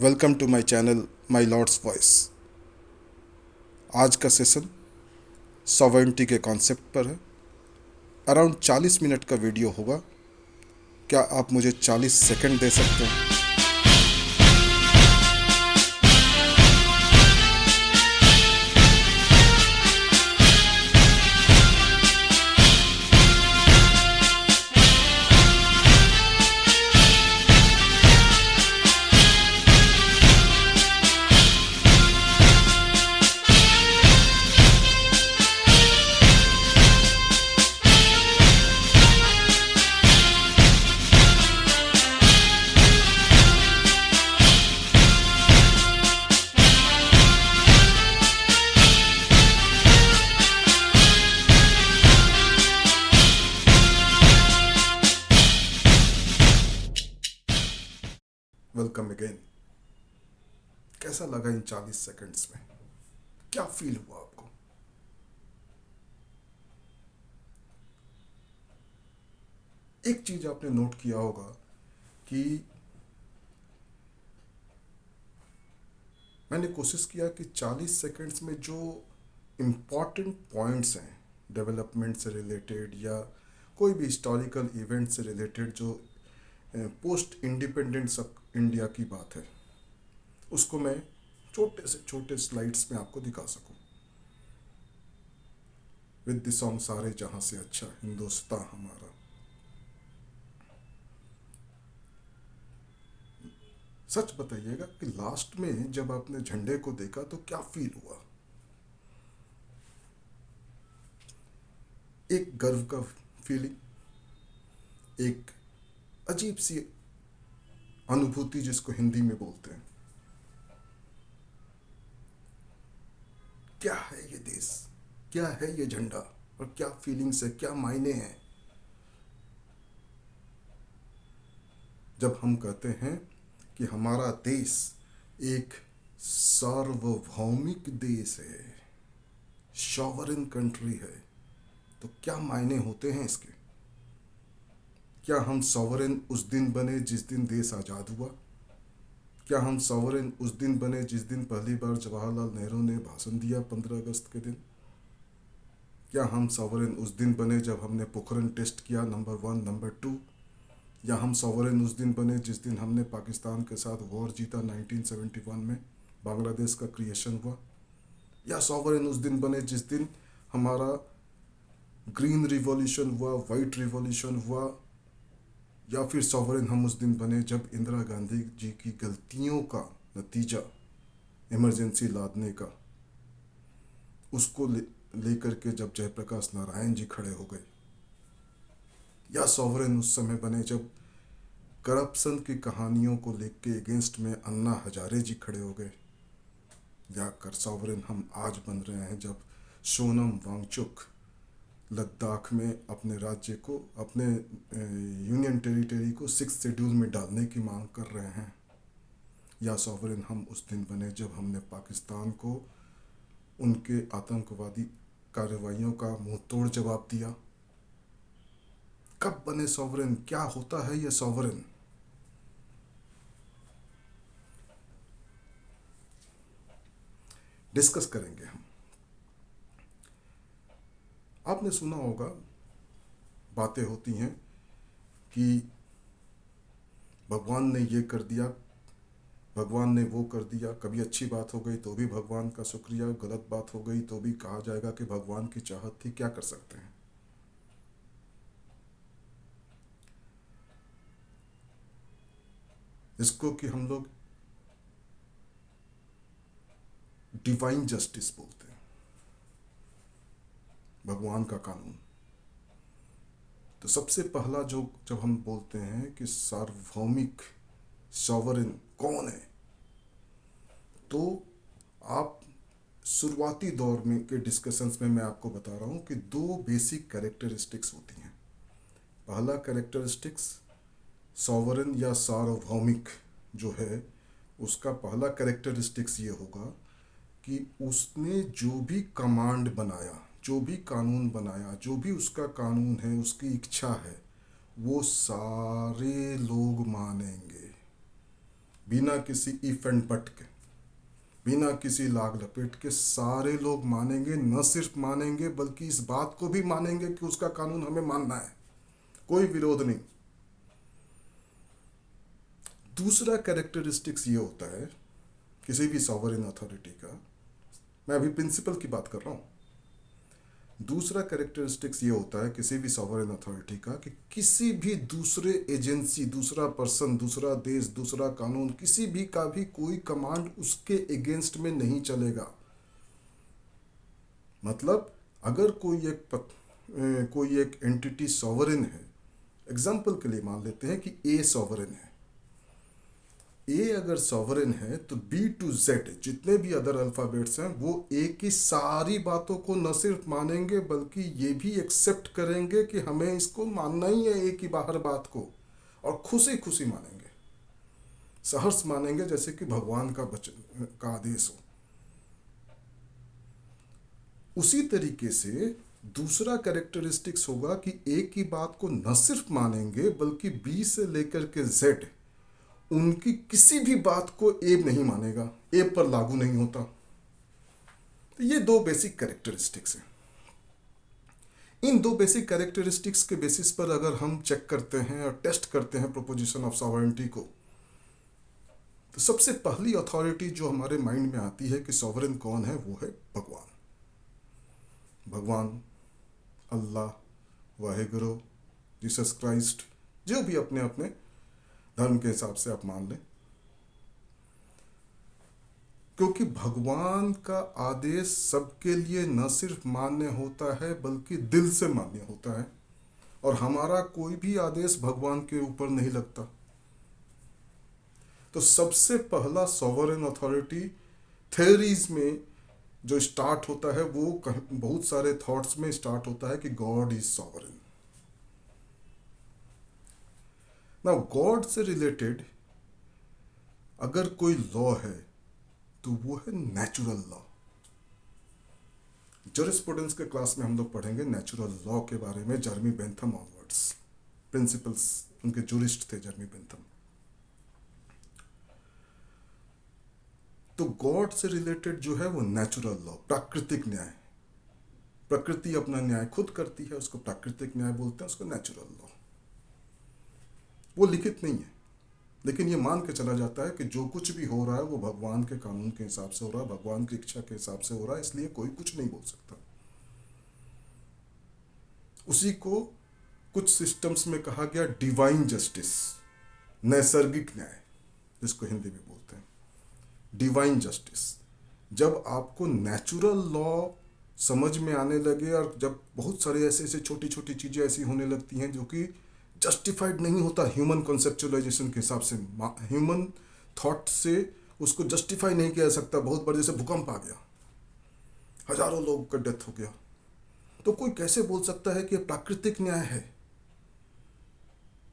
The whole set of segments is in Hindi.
Welcome to my channel my lord's voice. आज का सेशन सॉवरेंटी के कॉन्सेप्ट पर है। अराउंड 40 मिनट का वीडियो होगा। क्या आप मुझे 40 सेकंड दे सकते हैं? Welcome again. कैसा लगा इन 40 सेकंड्स में? क्या फील हुआ आपको? एक चीज आपने नोट किया होगा कि मैंने कोशिश किया कि 40 सेकंड्स में जो इम्पॉर्टेंट पॉइंट्स हैं डेवलपमेंट से रिलेटेड या कोई भी हिस्टोरिकल इवेंट से रिलेटेड, जो पोस्ट इंडिपेंडेंस इंडिया की बात है, उसको मैं छोटे से छोटे स्लाइड्स में आपको दिखा सकूं। विद द सॉन्ग सारे जहां से अच्छा हिंदुस्तान हमारा। सच बताइएगा कि लास्ट में जब आपने झंडे को देखा तो क्या फील हुआ? एक गर्व का फीलिंग, एक अजीब सी अनुभूति जिसको हिंदी में बोलते हैं। क्या है ये देश, क्या है ये झंडा, और क्या फीलिंग्स है, क्या मायने हैं जब हम कहते हैं कि हमारा देश एक सार्वभौमिक देश है, सॉवरेन कंट्री है। तो क्या मायने होते हैं इसके? क्या हम सॉवरेन उस दिन बने जिस दिन देश आज़ाद हुआ? क्या हम सॉवरेन उस दिन बने जिस दिन पहली बार जवाहरलाल नेहरू ने भाषण दिया 15 अगस्त के दिन? क्या हम सॉवरेन उस दिन बने जब हमने पोखरण टेस्ट किया नंबर 1 नंबर 2? या हम सॉवरेन उस दिन बने जिस दिन हमने पाकिस्तान के साथ वॉर जीता 1971 में, बांग्लादेश का क्रिएशन हुआ? या सॉवरेन उस दिन बने जिस दिन हमारा ग्रीन रिवॉल्यूशन हुआ, वाइट रिवॉल्यूशन हुआ? या फिर सॉवरेन हम उस दिन बने जब इंदिरा गांधी जी की गलतियों का नतीजा इमरजेंसी लादने का, उसको लेकर के जब जयप्रकाश नारायण जी खड़े हो गए? या सॉवरेन उस समय बने जब करप्शन की कहानियों को लेके अगेंस्ट में अन्ना हजारे जी खड़े हो गए? या कर सॉवरेन हम आज बन रहे हैं जब सोनम वांगचुक लद्दाख में अपने राज्य को, अपने यूनियन टेरिटरी को 6 शेड्यूल में डालने की मांग कर रहे हैं? या सॉवरेन हम उस दिन बने जब हमने पाकिस्तान को उनके आतंकवादी कार्रवाइयों का मुंह तोड़ जवाब दिया? कब बने सॉवरेन? क्या होता है ये सॉवरेन? डिस्कस करेंगे हम। आपने सुना होगा, बातें होती हैं कि भगवान ने ये कर दिया, भगवान ने वो कर दिया। कभी अच्छी बात हो गई तो भी भगवान का शुक्रिया, गलत बात हो गई तो भी कहा जाएगा कि भगवान की चाहत थी। क्या कर सकते हैं? इसको कि हम लोग डिवाइन जस्टिस बोलते हैं, भगवान का कानून। तो सबसे पहला जो जब हम बोलते हैं कि सार्वभौमिक सॉवरेन कौन है, तो आप शुरुआती दौर में के डिस्कशंस में मैं आपको बता रहा हूँ कि 2 बेसिक कैरेक्टरिस्टिक्स होती हैं। पहला कैरेक्टरिस्टिक्स सॉवरेन या सार्वभौमिक जो है, उसका पहला कैरेक्टरिस्टिक्स ये होगा कि उसने जो भी कमांड बनाया, जो भी कानून बनाया, जो भी उसका कानून है, उसकी इच्छा है, वो सारे लोग मानेंगे बिना किसी इफ एंड बट के, बिना किसी लाग लपेट के सारे लोग मानेंगे, न सिर्फ मानेंगे बल्कि इस बात को भी मानेंगे कि उसका कानून हमें मानना है, कोई विरोध नहीं। दूसरा कैरेक्टरिस्टिक्स ये होता है किसी भी सॉवरेन अथॉरिटी का, मैं अभी प्रिंसिपल की बात कर रहा हूँ, दूसरा कैरेक्टरिस्टिक्स ये होता है किसी भी सॉवरेन अथॉरिटी का कि किसी भी दूसरे एजेंसी, दूसरा पर्सन, दूसरा देश, दूसरा कानून, किसी भी का भी कोई कमांड उसके अगेंस्ट में नहीं चलेगा। मतलब अगर कोई एक एंटिटी सॉवरेन है, एग्जाम्पल के लिए मान लेते हैं कि ए सॉवरेन है, ए अगर सॉवरेन है तो बी टू जेड जितने भी अदर अल्फ़ाबेट्स हैं वो ए की सारी बातों को न सिर्फ मानेंगे बल्कि ये भी एक्सेप्ट करेंगे कि हमें इसको मानना ही है, ए की बाहर बात को, और खुशी खुशी मानेंगे, सहर्ष मानेंगे, जैसे कि भगवान का वचन का आदेश हो। उसी तरीके से दूसरा कैरेक्टरिस्टिक्स होगा कि ए की बात को न सिर्फ मानेंगे बल्कि बी से लेकर के जेड उनकी किसी भी बात को ए नहीं मानेगा, ए पर लागू नहीं होता। तो ये दो बेसिक कैरेक्टरिस्टिक्स हैं। इन दो बेसिक कैरेक्टरिस्टिक्स के बेसिस पर अगर हम चेक करते हैं और टेस्ट करते हैं प्रोपोजिशन ऑफ सॉवरेनिटी को, तो सबसे पहली अथॉरिटी जो हमारे माइंड में आती है कि सॉवरेन कौन है, वो है भगवान। भगवान, अल्लाह, वाहेगुरु, जीसस क्राइस्ट, जो भी अपने अपने धर्म के हिसाब से आप मान लें, क्योंकि भगवान का आदेश सबके लिए न सिर्फ मान्य होता है बल्कि दिल से मान्य होता है, और हमारा कोई भी आदेश भगवान के ऊपर नहीं लगता। तो सबसे पहला सॉवरेन अथॉरिटी थ्योरीज में जो स्टार्ट होता है वो बहुत सारे थॉट्स में स्टार्ट होता है कि गॉड इज सॉवरेन। ना गॉड से रिलेटेड अगर कोई लॉ है तो वो है नेचुरल लॉ। जरिस्प्रूडेंस के क्लास में हम लोग पढ़ेंगे नेचुरल लॉ के बारे में, जर्मी बेंथम ऑनवर्ड्स, प्रिंसिपल्स उनके जूरिस्ट थे जर्मी बेंथम। तो गॉड से रिलेटेड जो है वो नेचुरल लॉ, प्राकृतिक न्याय, प्रकृति अपना न्याय खुद करती है, उसको प्राकृतिक न्याय बोलते हैं, उसको नेचुरल लॉ। वो लिखित नहीं है, लेकिन ये मान के चला जाता है कि जो कुछ भी हो रहा है वो भगवान के कानून के हिसाब से हो रहा है, भगवान की इच्छा के हिसाब से हो रहा है, इसलिए कोई कुछ नहीं बोल सकता। उसी को कुछ सिस्टम्स में कहा गया डिवाइन जस्टिस, नैसर्गिक न्याय, जिसको हिंदी में बोलते हैं डिवाइन जस्टिस। जब आपको नेचुरल लॉ समझ में आने लगे और जब बहुत सारे ऐसे छोटी छोटी चीज़ें ऐसी होने लगती हैं जो कि जस्टिफाइड नहीं होता ह्यूमन कॉन्सेप्चुअलाइजेशन के हिसाब से, ह्यूमन थॉट से उसको जस्टिफाई नहीं किया जा सकता। बहुत बड़े जैसे भूकंप आ गया, हजारों लोगों का डेथ हो गया, तो कोई कैसे बोल सकता है कि प्राकृतिक न्याय है?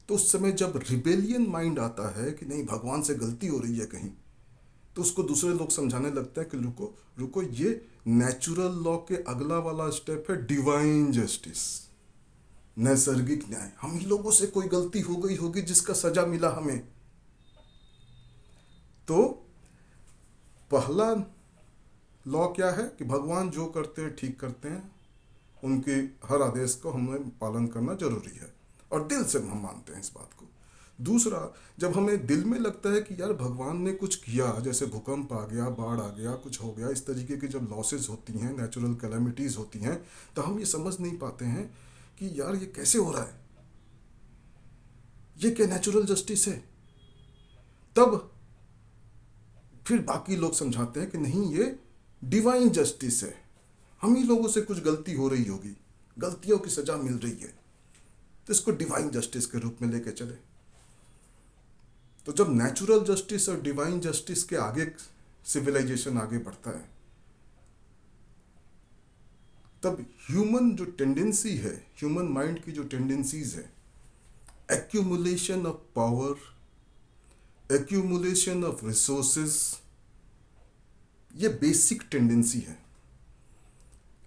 तो उस समय जब रिबेलियन माइंड आता है कि नहीं भगवान से गलती हो रही है कहीं, तो उसको दूसरे लोग समझाने लगता है कि रुको रुको, ये नेचुरल लॉ के अगला वाला स्टेप है डिवाइन जस्टिस, नैसर्गिक न्याय। हम ही लोगों से कोई गलती हो गई होगी जिसका सजा मिला हमें। तो पहला लॉ क्या है कि भगवान जो करते हैं ठीक करते हैं, उनके हर आदेश को हमें पालन करना जरूरी है और दिल से हम मानते हैं इस बात को। दूसरा, जब हमें दिल में लगता है कि यार भगवान ने कुछ किया, जैसे भूकंप आ गया, बाढ़ आ गया, कुछ हो गया, इस तरीके की जब लॉसेस होती हैं, नेचुरल कैलेमिटीज़ होती हैं, तो हम ये समझ नहीं पाते हैं कि यार ये कैसे हो रहा है, ये क्या नेचुरल जस्टिस है। तब फिर बाकी लोग समझाते हैं कि नहीं, ये डिवाइन जस्टिस है, हम ही लोगों से कुछ गलती हो रही होगी, गलतियों की सजा मिल रही है, तो इसको डिवाइन जस्टिस के रूप में लेके चले। तो जब नेचुरल जस्टिस और डिवाइन जस्टिस के आगे सिविलाइजेशन आगे बढ़ता है, तब ह्यूमन जो टेंडेंसी है, ह्यूमन माइंड की जो टेंडेंसीज है, accumulation of power, accumulation of resources, ये बेसिक टेंडेंसी है।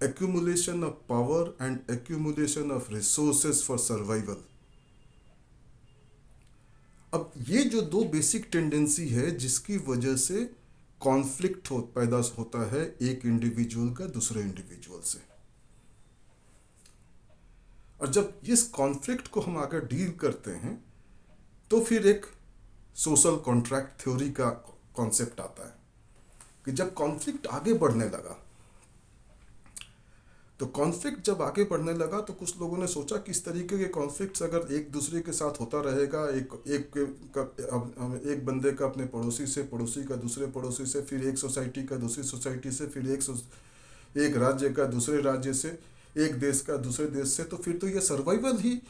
accumulation of power and accumulation of resources for survival। अब ये जो दो बेसिक टेंडेंसी है जिसकी वजह से कॉन्फ्लिक्ट पैदा होता है एक इंडिविजुअल का दूसरे इंडिविजुअल से, और जब इस कॉन्फ्लिक्ट को हम आगे डील करते हैं तो फिर एक सोशल कॉन्ट्रैक्ट थ्योरी का कॉन्सेप्ट आता है कि जब कॉन्फ्लिक्ट आगे बढ़ने लगा, तो कॉन्फ्लिक्ट जब आगे बढ़ने लगा तो कुछ लोगों ने सोचा कि इस तरीके के कॉन्फ्लिक्ट्स अगर एक दूसरे के साथ होता रहेगा, एक बंदे का अपने पड़ोसी से, पड़ोसी का दूसरे पड़ोसी से, फिर एक सोसाइटी का दूसरी सोसाइटी से, फिर एक राज्य का दूसरे राज्य से, एक देश का दूसरे देश से, तो फिर तो ये सर्वाइवल ही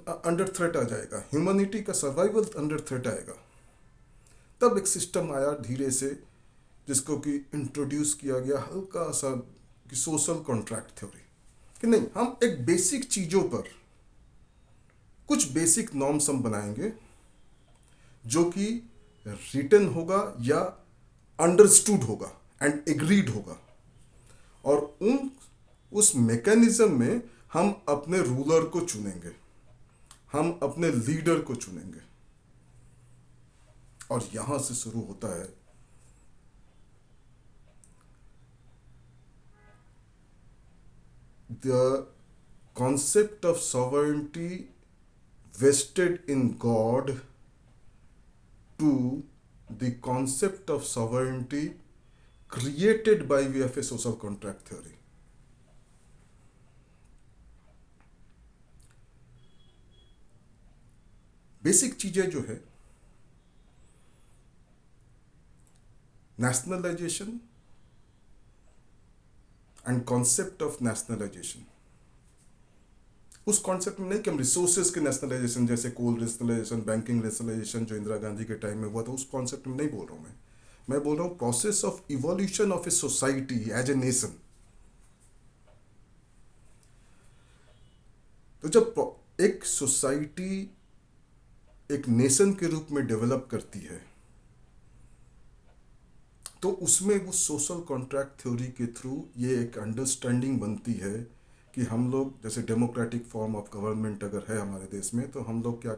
अंडर थ्रेट आ जाएगा, ह्यूमैनिटी का सर्वाइवल अंडर थ्रेट आएगा। तब एक सिस्टम आया धीरे से जिसको कि इंट्रोड्यूस किया गया हल्का सा कि सोशल कॉन्ट्रैक्ट थ्योरी, कि नहीं, हम एक बेसिक चीज़ों पर कुछ बेसिक नॉर्म्स हम बनाएंगे जो कि रिटन होगा या अंडरस्टूड होगा एंड एग्रीड होगा, और उस मैकेनिज्म में हम अपने रूलर को चुनेंगे, हम अपने लीडर को चुनेंगे, और यहां से शुरू होता है the concept of sovereignty vested in God to the concept of sovereignty created by way of a social contract theory. Basic चीजें जो है, nationalisation and concept of nationalisation, उस कॉन्सेप्ट में नहीं कि हम रिसोर्सेज के नेशनलाइजेशन जैसे कोल नेशनलाइजेशन, बैंकिंग नेशनलाइजेशन जो इंदिरा गांधी के टाइम में हुआ था, उस कॉन्सेप्ट में नहीं बोल रहा हूं मैं बोल रहा हूं process of evolution of a society as a nation. तो जब एक सोसाइटी एक नेशन के रूप में डेवलप करती है तो उसमें वो सोशल कॉन्ट्रैक्ट थ्योरी के थ्रू ये एक अंडरस्टैंडिंग बनती है कि हम लोग, जैसे डेमोक्रेटिक फॉर्म ऑफ गवर्नमेंट अगर है हमारे देश में, तो हम लोग क्या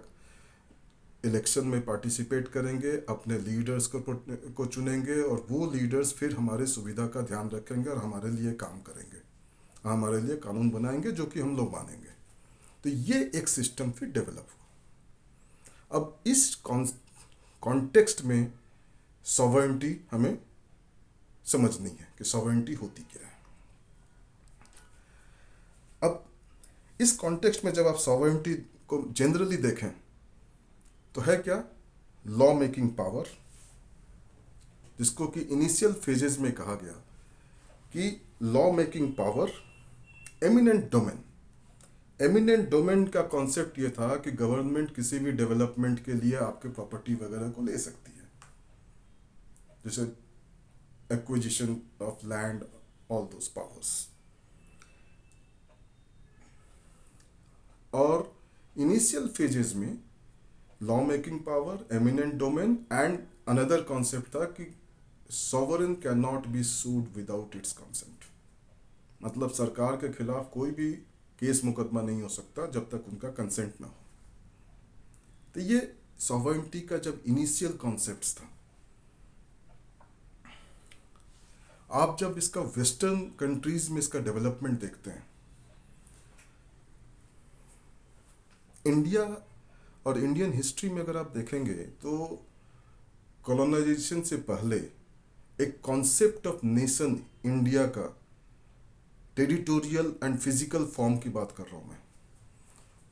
इलेक्शन में पार्टिसिपेट करेंगे, अपने लीडर्स को चुनेंगे, और वो लीडर्स फिर हमारे सुविधा का ध्यान रखेंगे और हमारे लिए काम करेंगे, हमारे लिए कानून बनाएंगे जो कि हम लोग मानेंगे। तो ये एक सिस्टम फिर डेवलप हुआ। अब इस कॉन्टेक्स्ट में सॉवरेंटी हमें समझनी है कि सॉवरेंटी होती क्या है। अब इस कॉन्टेक्स्ट में जब आप सॉवरेंटी को जनरली देखें तो है क्या, लॉ मेकिंग पावर, जिसको कि इनिशियल फेजेस में कहा गया कि law making power, eminent domain. Eminent domain का कॉन्सेप्ट ये था कि गवर्नमेंट किसी भी डेवलपमेंट के लिए आपके प्रॉपर्टी वगैरह को ले सकती है, जैसे acquisition of land, all those powers. और इनिशियल फेजेस में law making power, eminent domain and another concept था कि sovereign can not be sued without its consent, मतलब सरकार के खिलाफ कोई भी केस मुकदमा नहीं हो सकता जब तक उनका कंसेंट ना हो। तो ये सॉवरेनिटी का जब इनिशियल कॉन्सेप्ट था। आप जब इसका वेस्टर्न कंट्रीज में इसका डेवलपमेंट देखते हैं, इंडिया और इंडियन हिस्ट्री में अगर आप देखेंगे तो कॉलोनाइजेशन से पहले एक कॉन्सेप्ट ऑफ नेशन इंडिया का टेरिटोरियल एंड फिजिकल फॉर्म की बात कर रहा हूं मैं,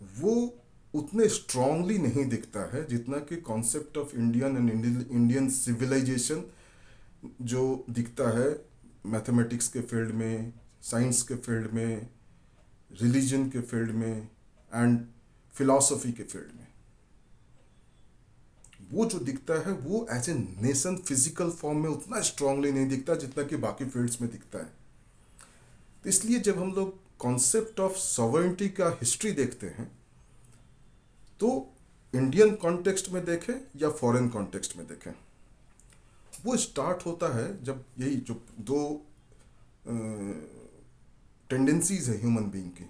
वो उतने स्ट्रांगली नहीं दिखता है जितना कि concept of Indian and Indian civilization जो दिखता है मैथमेटिक्स के फील्ड में, साइंस के फील्ड में, रिलीजन के फील्ड में एंड फिलॉसफी के फील्ड में। वो जो दिखता है वो as a nation physical form में उतना स्ट्रांगली नहीं दिखता जितना कि बाकी फील्ड्स में दिखता है। तो इसलिए जब हम लोग कॉन्सेप्ट ऑफ सॉवरेनिटी का हिस्ट्री देखते हैं तो इंडियन कॉन्टेक्स्ट में देखें या फॉरेन कॉन्टेक्स्ट में देखें, वो स्टार्ट होता है जब यही जो दो टेंडेंसीज है ह्यूमन बीइंग की,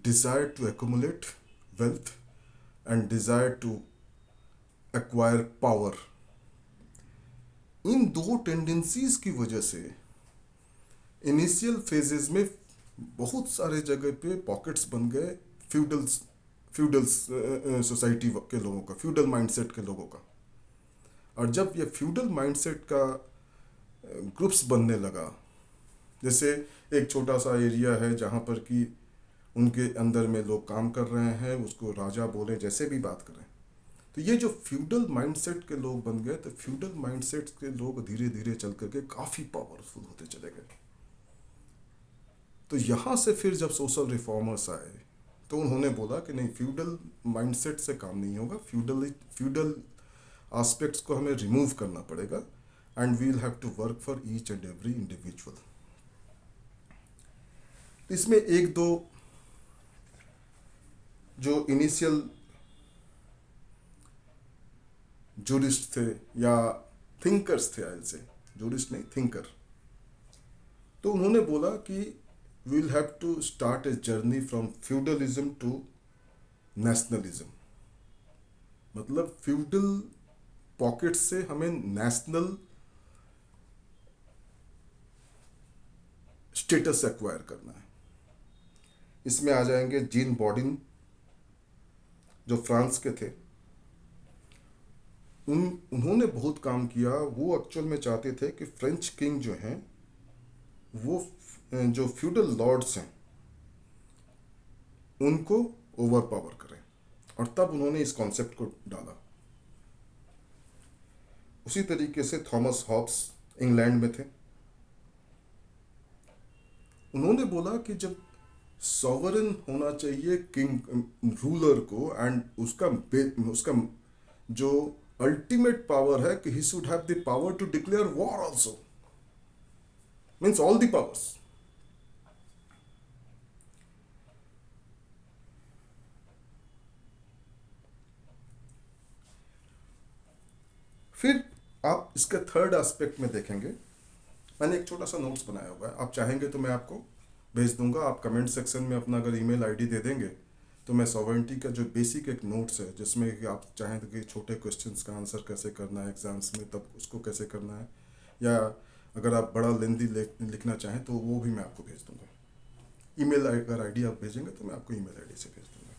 desire to accumulate wealth and desire to acquire power. इन दो टेंडेंसीज की वजह से इनिशियल फेजेस में बहुत सारे जगह पे पॉकेट्स बन गए फ्यूडल्स सोसाइटी के लोगों का, फ्यूडल माइंडसेट के लोगों का। और जब ये फ्यूडल माइंडसेट का ग्रुप्स बनने लगा, जैसे एक छोटा सा एरिया है जहाँ पर कि उनके अंदर में लोग काम कर रहे हैं, उसको राजा बोले, जैसे भी बात करें, तो ये जो फ्यूडल माइंडसेट के लोग बन गए, तो फ्यूडल माइंडसेट के लोग धीरे धीरे चल करके काफ़ी पावरफुल होते चले गए। तो यहाँ से फिर जब सोशल रिफॉर्मर्स आए तो उन्होंने बोला कि नहीं, फ्यूडल माइंडसेट से काम नहीं होगा, फ्यूडल एस्पेक्ट्स को हमें रिमूव करना पड़ेगा and we will have to work for each and every individual. इसमें एक दो जो इनिशियल जूरिस्ट थे या थिंकर्स थे, आयल से जूरिस्ट नहीं, थिंकर, तो उन्होंने बोला कि we will have to start a journey from feudalism to nationalism. मतलब फ्यूडल पॉकेट से हमें नेशनल स्टेटस एक्वायर करना है। इसमें आ जाएंगे जीन बॉडिन, जो फ्रांस के थे। उन्होंने बहुत काम किया। वो एक्चुअल में चाहते थे कि फ्रेंच किंग जो हैं वो जो फ्यूडल लॉर्ड्स हैं उनको ओवर पावर करें, और तब उन्होंने इस कॉन्सेप्ट को डाला। उसी तरीके से थॉमस हॉब्स इंग्लैंड में थे। उन्होंने बोला कि जब सॉवरेन होना चाहिए किंग रूलर को, एंड उसका जो अल्टीमेट पावर है कि he should have the power to declare war also, means all the powers. फिर आप इसके थर्ड एस्पेक्ट में देखेंगे, मैंने एक छोटा सा नोट्स बनाया हुआ है, आप चाहेंगे तो मैं आपको भेज दूंगा। आप कमेंट सेक्शन में अपना अगर ईमेल आईडी दे देंगे तो मैं सॉवरेंटी का जो बेसिक एक नोट्स है, जिसमें कि आप चाहें तो कि छोटे क्वेश्चंस का आंसर कैसे करना है एग्जाम्स में, तब उसको कैसे करना है, या अगर आप बड़ा लेंदी लिखना चाहें तो वो भी मैं आपको भेज दूंगा। ईमेल अगर आईडी आप भेजेंगे तो मैं आपको ईमेल आईडी से भेज दूंगा।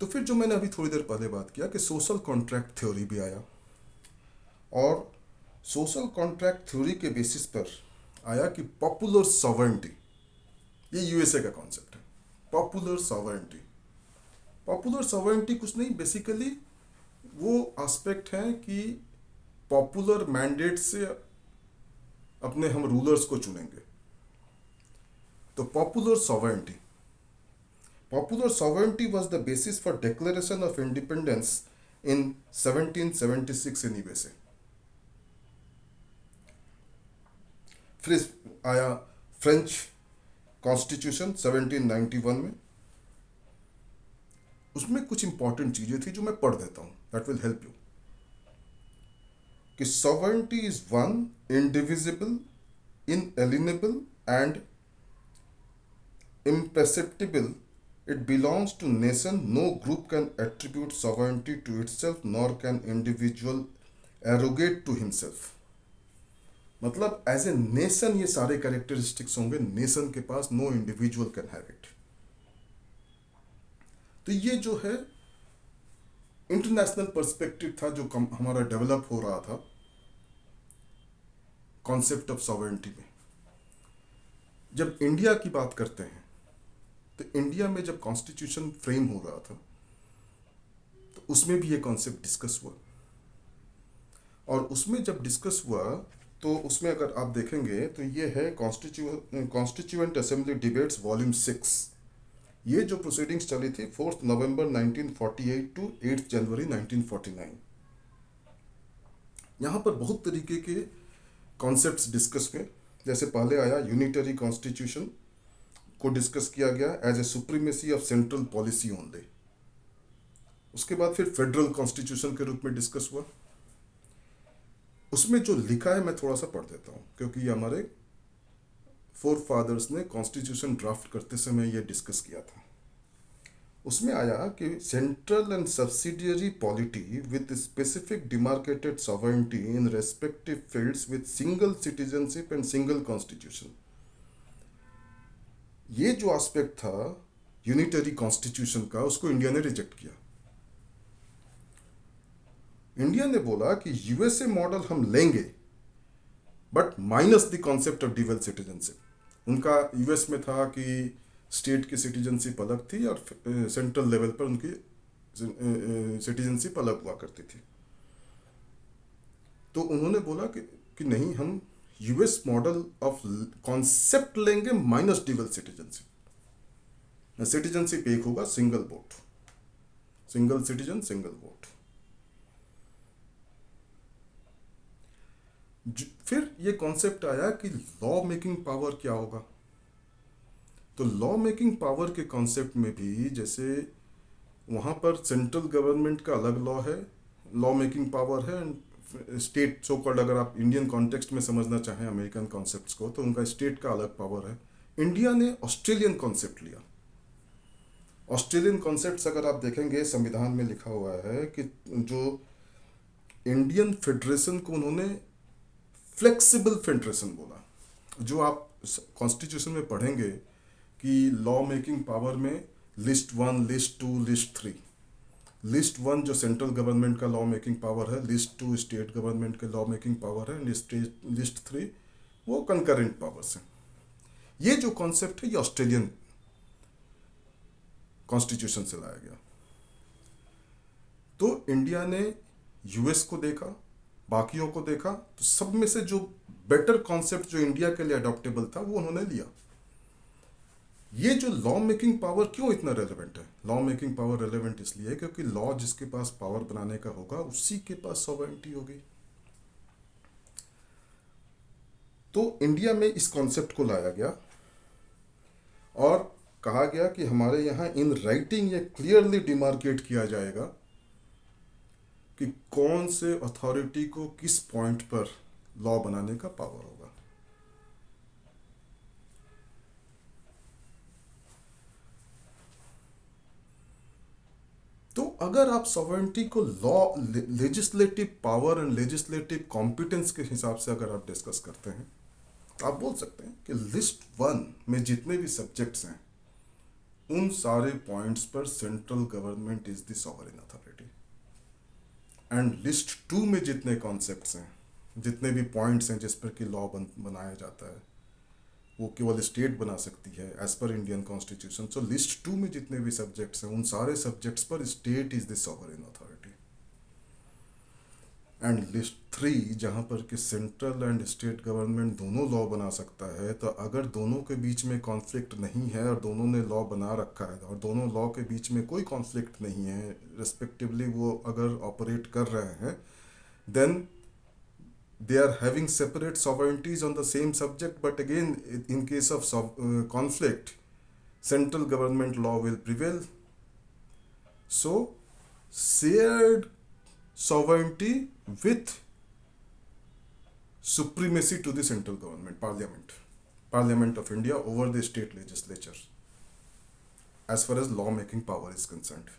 तो फिर जो मैंने अभी थोड़ी देर पहले बात किया कि सोशल कॉन्ट्रैक्ट थ्योरी भी आया, और सोशल कॉन्ट्रैक्ट थ्योरी के बेसिस पर आया कि पॉपुलर सॉवरेंटी, ये यूएसए का कॉन्सेप्ट है। पॉपुलर सॉवरेंटी, पॉपुलर सॉवरेंटी कुछ नहीं, बेसिकली वो एस्पेक्ट है कि पॉपुलर मैंडेट से अपने हम रूलर्स को चुनेंगे। तो popular sovereignty was the basis for declaration of independence in 1776 in USA. फिर आया फ्रेंच कॉन्स्टिट्यूशन 1791 में। उसमें कुछ इंपॉर्टेंट चीजें थी जो मैं पढ़ देता हूं, दैट विल हेल्प यू। कि sovereignty is one, indivisible, inalienable and imperceptible. It belongs to nation. No group can attribute sovereignty to itself, nor can individual arrogate to himself. मतलब एज ए नेशन ये सारे कैरेक्टरिस्टिक्स होंगे नेशन के पास, no individual can have it. तो ये जो है इंटरनेशनल पर्सपेक्टिव था जो हमारा डेवलप हो रहा था कॉन्सेप्ट ऑफ सॉवरेंटी में। जब इंडिया की बात करते हैं तो इंडिया में जब कॉन्स्टिट्यूशन फ्रेम हो रहा था तो उसमें भी ये कॉन्सेप्ट डिस्कस हुआ, और उसमें जब डिस्कस हुआ तो उसमें अगर आप देखेंगे तो ये है कॉन्स्टिट्यूएंट असेंबली डिबेट्स वॉल्यूम 6। ये जो प्रोसीडिंग्स चली थी 4 नवंबर 1948 टू 8 जनवरी 1949। यहाँ पर बहुत तरीके के कॉन्सेप्ट्स डिस्कस हुए। जैसे पहले आया यूनिटरी कॉन्स्टिट्यूशन को डिस्कस किया गया as a supremacy of central policy only. उसके बाद फिर फेडरल कॉन्स्टिट्यूशन के रूप में डिस्कस हुआ। उसमें जो लिखा है मैं थोड़ा सा पढ़ देता हूँ, क्योंकि ये हमारे फोर फादर्स ने कॉन्स्टिट्यूशन ड्राफ्ट करते समय ये डिस्कस किया था। उसमें आया कि central and subsidiary polity with specific demarcated sovereignty in respective fields with single citizenship and single constitution. ये जो एस्पेक्ट था यूनिटरी कॉन्स्टिट्यूशन का, उसको इंडिया ने रिजेक्ट किया। इंडिया ने बोला कि यूएसए मॉडल हम लेंगे but minus the concept of dual citizenship. उनका यूएस में था कि स्टेट की सिटीजनशिप अलग थी और सेंट्रल लेवल पर उनकी सिटीजनशिप अलग हुआ करती थी। तो उन्होंने बोला कि नहीं, हम यूएस मॉडल ऑफ कॉन्सेप्ट लेंगे माइनस ड्यूअल सिटीजनशिप। सिटीजनशिप एक होगा, single vote, single citizen single vote. फिर ये कॉन्सेप्ट आया कि लॉ मेकिंग पावर क्या होगा। तो लॉ मेकिंग पावर के कॉन्सेप्ट में भी जैसे वहाँ पर सेंट्रल गवर्नमेंट का अलग लॉ है, लॉ मेकिंग पावर है, एंड स्टेट सो कॉल्ड, अगर आप इंडियन कॉन्टेक्स्ट में समझना चाहें अमेरिकन कॉन्सेप्ट्स को, तो उनका स्टेट का अलग पावर है। इंडिया ने ऑस्ट्रेलियन कॉन्सेप्ट लिया। ऑस्ट्रेलियन कॉन्सेप्ट्स अगर आप देखेंगे संविधान में लिखा हुआ है कि जो इंडियन फेडरेशन को उन्होंने फ्लेक्सिबल फेडरेशन बोला। जो आप कॉन्स्टिट्यूशन में पढ़ेंगे कि लॉ मेकिंग पावर में लिस्ट 1, लिस्ट 2, लिस्ट 3। लिस्ट 1 जो सेंट्रल गवर्नमेंट का लॉ मेकिंग पावर है, लिस्ट 2 स्टेट गवर्नमेंट के लॉ मेकिंग पावर है, एंड लिस्ट 3 वो कंकरेंट पावर्स हैं। ये जो कॉन्सेप्ट है ये ऑस्ट्रेलियन कॉन्स्टिट्यूशन से लाया गया। तो इंडिया ने यूएस को देखा, बाकियों को देखा, तो सब में से जो बेटर कॉन्सेप्ट जो इंडिया के लिए अडॉप्टेबल था वो उन्होंने लिया। ये जो लॉ मेकिंग पावर क्यों इतना रेलेवेंट है? लॉ मेकिंग पावर रेलेवेंट इसलिए क्योंकि लॉ जिसके पास पावर बनाने का होगा उसी के पास सॉवरेंटी होगी। तो इंडिया में इस कॉन्सेप्ट को लाया गया और कहा गया कि हमारे यहाँ इन राइटिंग ये क्लियरली डिमार्केट किया जाएगा कि कौन से अथॉरिटी को किस पॉइंट पर लॉ बनाने का पावर होगा। तो अगर आप सॉवरेंटी को law, legislative power and legislative competence के हिसाब से अगर आप डिस्कस करते हैं, तो आप बोल सकते हैं कि लिस्ट 1 में जितने भी सब्जेक्ट्स हैं उन सारे पॉइंट्स पर central government is the sovereign authority, and list 2 में जितने कॉन्सेप्ट्स हैं, जितने भी पॉइंट्स हैं जिस पर कि लॉ बनाया जाता है, वो केवल स्टेट बना सकती है एज पर इंडियन कॉन्स्टिट्यूशन। सो लिस्ट 2 में जितने भी सब्जेक्ट्स हैं उन सारे सब्जेक्ट्स पर state is the sovereign authority, and list 3 जहाँ पर कि सेंट्रल एंड स्टेट गवर्नमेंट दोनों लॉ बना सकता है। तो अगर दोनों के बीच में कॉन्फ्लिक्ट नहीं है और दोनों ने लॉ बना रखा है और दोनों लॉ के बीच में कोई कॉन्फ्लिक्ट नहीं है, रिस्पेक्टिवली वो अगर ऑपरेट कर रहे हैं, then they are having separate sovereignties on the same subject, but again in case of conflict, central government law will prevail. So shared sovereignty with supremacy to the central government, parliament of India over the state legislature as far as law making power is concerned.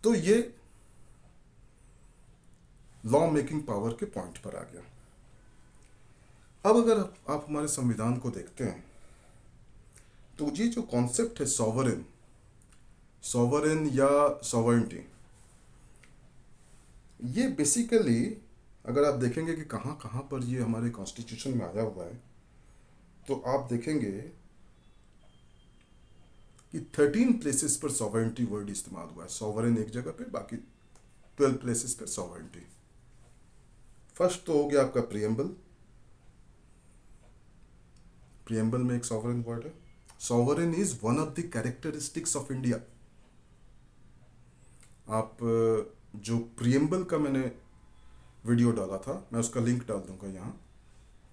तो ये लॉ मेकिंग पावर के पॉइंट पर आ गया। अब अगर आप हमारे संविधान को देखते हैं तो ये जो कॉन्सेप्ट है सॉवरेन या सॉवरेंटी, ये बेसिकली अगर आप देखेंगे कि कहाँ कहाँ पर ये हमारे कॉन्स्टिट्यूशन में आया हुआ है, तो आप देखेंगे कि 13 प्लेसेस पर सॉवरेंटी वर्ड इस्तेमाल हुआ है। सॉवरेन एक जगह पे, बाकी 12 प्लेसेस पर सॉवरेंटी। फर्स्ट तो हो गया आपका प्रियम्बल में एक सॉवरेन वर्ड है। Sovereign is one of the characteristics of India. आप जो प्रियम्बल का मैंने वीडियो डाला था, मैं उसका लिंक डाल दूंगा यहाँ।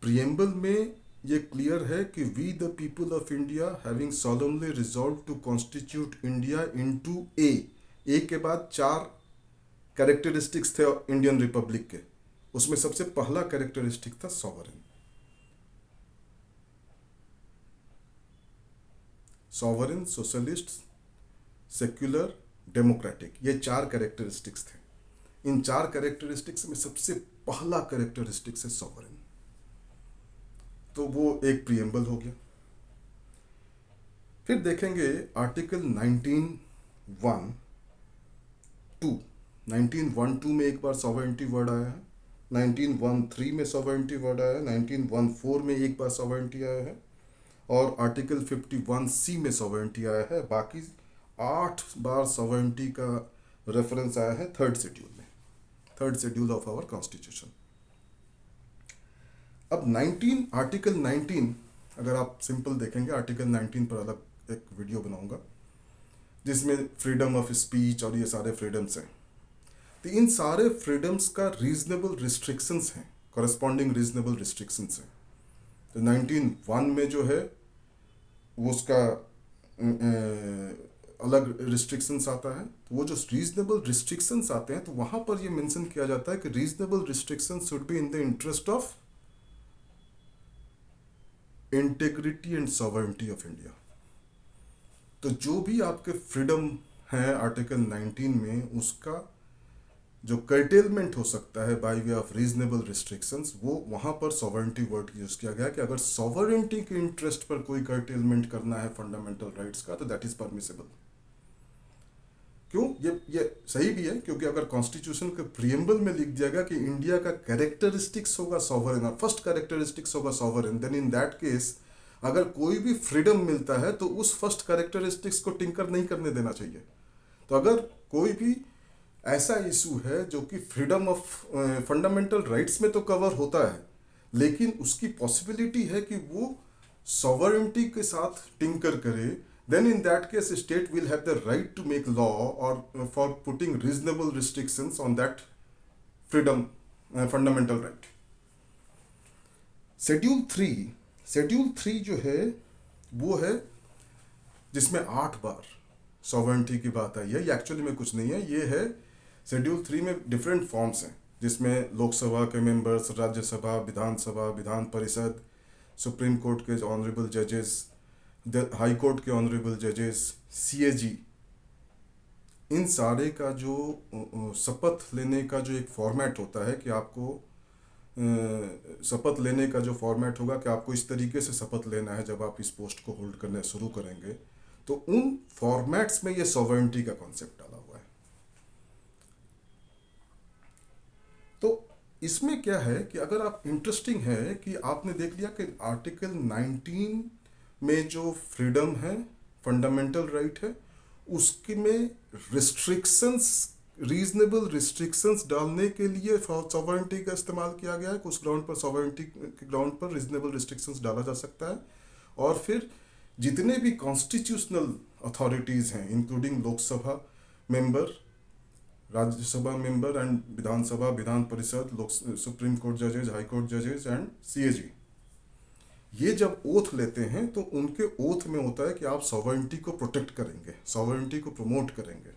प्रियम्बल में ये क्लियर है कि we the people of India having solemnly resolved to constitute India into a के बाद 4 कैरेक्टरिस्टिक्स थे इंडियन रिपब्लिक के, उसमें सबसे पहला कैरेक्टरिस्टिक था sovereign. Sovereign, socialist, secular, democratic, ये 4 कैरेक्टरिस्टिक्स थे। इन 4 कैरेक्टरिस्टिक्स में सबसे पहला कैरेक्टरिस्टिक्स है सॉवरेन। तो वो एक प्रीएम्बल हो गया। फिर देखेंगे आर्टिकल 1912 में एक बार सॉवरेनिटी वर्ड आया है, 1913 में सॉवरेनिटी वर्ड आया है, 1914 में एक बार सॉवरेनिटी आया है, और आर्टिकल 51C में सॉवरेनिटी आया है। बाकी 8 बार सॉवरेनिटी का रेफरेंस आया है third schedule of our constitution. अब आर्टिकल 19, अगर आप सिंपल देखेंगे, आर्टिकल 19 पर अलग एक वीडियो बनाऊंगा जिसमें फ्रीडम ऑफ स्पीच और ये सारे फ्रीडम्स हैं। तो इन सारे फ्रीडम्स का रीजनेबल रिस्ट्रिक्शंस हैं, कॉरेस्पॉन्डिंग रीजनेबल रिस्ट्रिक्शंस हैं। तो 19(1) में जो है वो उसका अलग रिस्ट्रिक्शंस आता है। तो वो जो रीजनेबल रिस्ट्रिक्शंस आते हैं तो वहाँ पर ये मेंशन किया जाता है कि reasonable restrictions should be in the interest of integrity and sovereignty of India. तो जो भी आपके फ्रीडम है आर्टिकल 19 में, उसका जो कर्टेलमेंट हो सकता है by way of reasonable restrictions, वो वहाँ पर सॉवरेनिटी वर्ड यूज किया गया कि अगर सॉवरेनिटी के इंटरेस्ट पर कोई कर्टेलमेंट करना है फंडामेंटल राइट्स का तो दैट इज परमिसेबल। क्यों? ये सही भी है, क्योंकि अगर कॉन्स्टिट्यूशन के प्रीएम्बल में लिख दिया गया कि इंडिया का कैरेक्टरिस्टिक्स होगा सॉवरेन और फर्स्ट कैरेक्टरिस्टिक्स होगा sovereign, then in that case अगर कोई भी फ्रीडम मिलता है तो उस फर्स्ट कैरेक्टरिस्टिक्स को टिंकर नहीं करने देना चाहिए। तो अगर कोई भी ऐसा इशू है जो कि फ्रीडम ऑफ फंडामेंटल राइट्स में तो कवर होता है, लेकिन उसकी पॉसिबिलिटी है कि वो सॉवरेनिटी के साथ टिंकर करे, then in that case state will have the right to make law or for putting reasonable restrictions on that freedom, fundamental right. Schedule 3 जो है वो है जिसमें 8 बार सॉवरेनिटी की बात आई है। ये एक्चुअली में कुछ नहीं है, ये है शेड्यूल 3 में डिफरेंट फॉर्म्स हैं जिसमें लोकसभा के मेंबर्स, राज्यसभा, विधानसभा, विधान परिषद, सुप्रीम कोर्ट के ऑनरेबल जजेस, हाई कोर्ट के ऑनरेबल जजेस, CAG, इन सारे का जो शपथ लेने का जो एक फॉर्मेट होता है कि आपको शपथ लेने का जो फॉर्मेट होगा कि आपको इस तरीके से शपथ लेना है जब आप इस पोस्ट को होल्ड करने शुरू करेंगे, तो उन फॉर्मेट्स में ये सॉवरेनिटी का कॉन्सेप्ट डाला हुआ है। तो इसमें क्या है कि अगर आप, इंटरेस्टिंग है कि आपने देख लिया कि आर्टिकल 19 में जो फ्रीडम है, फंडामेंटल राइट है, उसके में रिस्ट्रिक्शंस, रीजनेबल रिस्ट्रिक्शंस डालने के लिए सॉवरेनिटी का इस्तेमाल किया गया है कि उस ग्राउंड पर, सॉवरेनिटी के ग्राउंड पर रीजनेबल रिस्ट्रिक्शंस डाला जा सकता है। और फिर जितने भी कॉन्स्टिट्यूशनल अथॉरिटीज़ हैं including Lok Sabha member, Rajya Sabha member and Vidhan Sabha, Vidhan Parishad, supreme court जजेज, high court जजेज and CAG, ये जब ओथ लेते हैं तो उनके ओथ में होता है कि आप सॉवरेनिटी को प्रोटेक्ट करेंगे, सॉवरेनिटी को प्रमोट करेंगे।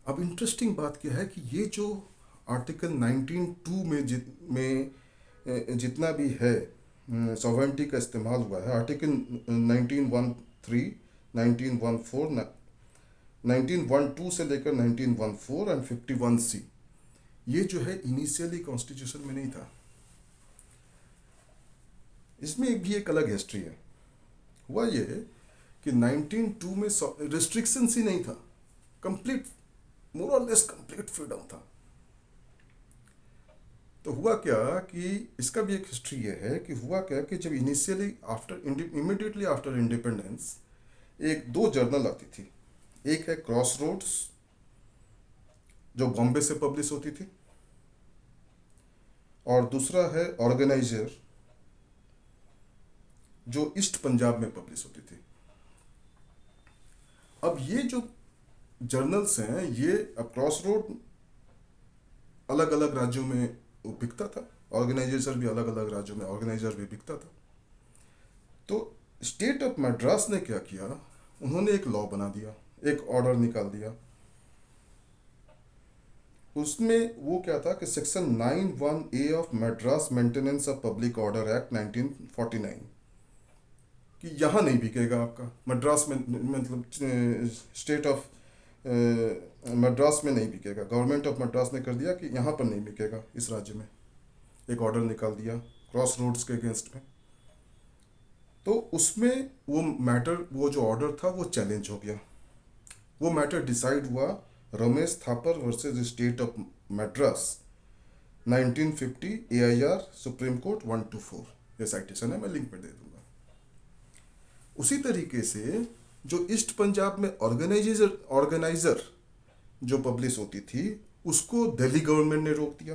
अब इंटरेस्टिंग बात क्या है कि ये जो आर्टिकल 19(2) में जितना भी है सॉवरेनिटी का इस्तेमाल हुआ है, आर्टिकल 1913, 1914, 1912 से लेकर 1914 एंड 51C, ये जो है इनिशियली कॉन्स्टिट्यूशन में नहीं था। इसमें भी एक अलग हिस्ट्री है। हुआ ये कि 19(2) में रिस्ट्रिक्शंस ही नहीं था, कंप्लीट, मोर और लेस कंप्लीट फ्रीडम था। तो हुआ क्या कि इसका भी एक हिस्ट्री ये है कि हुआ क्या कि जब इनिशियली इमीडिएटली आफ्टर इंडिपेंडेंस दो जर्नल आती थी। एक है क्रॉसरोड्स जो बॉम्बे से पब्लिश होती थी, और दूसरा है ऑर्गेनाइजर जो ईस्ट पंजाब में पब्लिश होती थी। अब ये जो जर्नल्स हैं, ये क्रॉसरोड अलग अलग राज्यों में बिकता था, ऑर्गेनाइजेशन भी अलग अलग राज्यों में ऑर्गेनाइजर भी बिकता था। तो स्टेट ऑफ मद्रास ने क्या किया, उन्होंने एक लॉ बना दिया, एक ऑर्डर निकाल दिया। उसमें वो क्या था कि section 9(1)(a) of Madras maintenance of public order act 1949 कि यहाँ नहीं बिकेगा आपका, मद्रास में, मतलब स्टेट ऑफ मद्रास में नहीं बिकेगा। गवर्नमेंट ऑफ मद्रास ने कर दिया कि यहाँ पर नहीं बिकेगा इस राज्य में, एक ऑर्डर निकाल दिया क्रॉस रोड्स के अगेंस्ट में। तो उसमें वो मैटर, वो जो ऑर्डर था वो चैलेंज हो गया। वो मैटर डिसाइड हुआ Ramesh Thapar versus state of Madras 1950, AIR supreme court 124। ये साइटेशन है, मैं लिंक में दे दूंगा। उसी तरीके से जो ईस्ट पंजाब में ऑर्गेनाइजर जो पब्लिश होती थी, उसको दिल्ली गवर्नमेंट ने रोक दिया।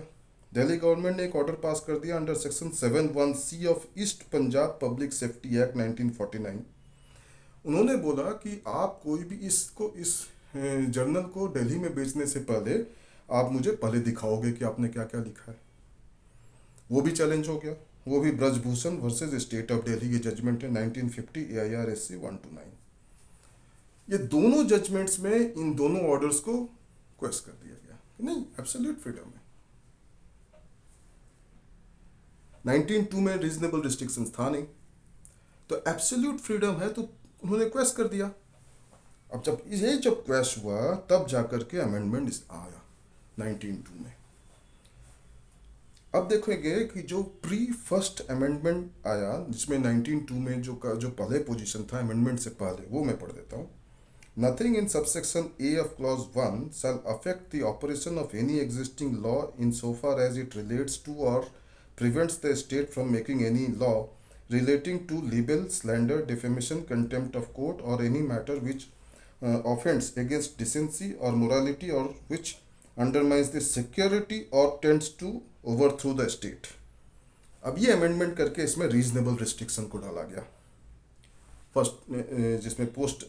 दिल्ली गवर्नमेंट ने एक ऑर्डर पास कर दिया under section 71C of east Punjab public safety act 1949। उन्होंने बोला कि आप कोई भी इस जर्नल को दिल्ली में बेचने से पहले आप मुझे पहले दिखाओगे कि आपने क्या क्या लिखा है। वो भी चैलेंज हो गया। वो भी Brajbhushan versus state of Delhi की जजमेंट है 1950, AIR SC 129। ये दोनों जजमेंट्स में इन दोनों ऑर्डर्स को क्वेश्चन कर दिया गया कि नहीं, एब्सोल्यूट फ्रीडम है। 1902 में रीजनेबल रिस्ट्रिक्शंस था नहीं, तो एब्सोल्यूट फ्रीडम है, तो उन्होंने क्वेश्चन कर दिया। अब जब क्वेश्चन हुआ तब जाकर के अमेंडमेंट आया 1902 में। अब देखेंगे कि जो प्री फर्स्ट अमेंडमेंट आया, जिसमें 1902 में जो पहले पोजीशन था अमेंडमेंट से पहले, वो मैं पढ़ देता हूँ। Nothing in subsection A of clause 1 shall affect the operation of any existing law insofar as it relates to or prevents the state from making any law relating to libel, slander, defamation, contempt of court, or any matter which offends against decency or morality, or which undermines the security or tends to overthrow the state। अब ये अमेंडमेंट करके इसमें रीजनेबल रिस्ट्रिक्शन को डाला गया। फर्स्ट जिसमें फर्स्ट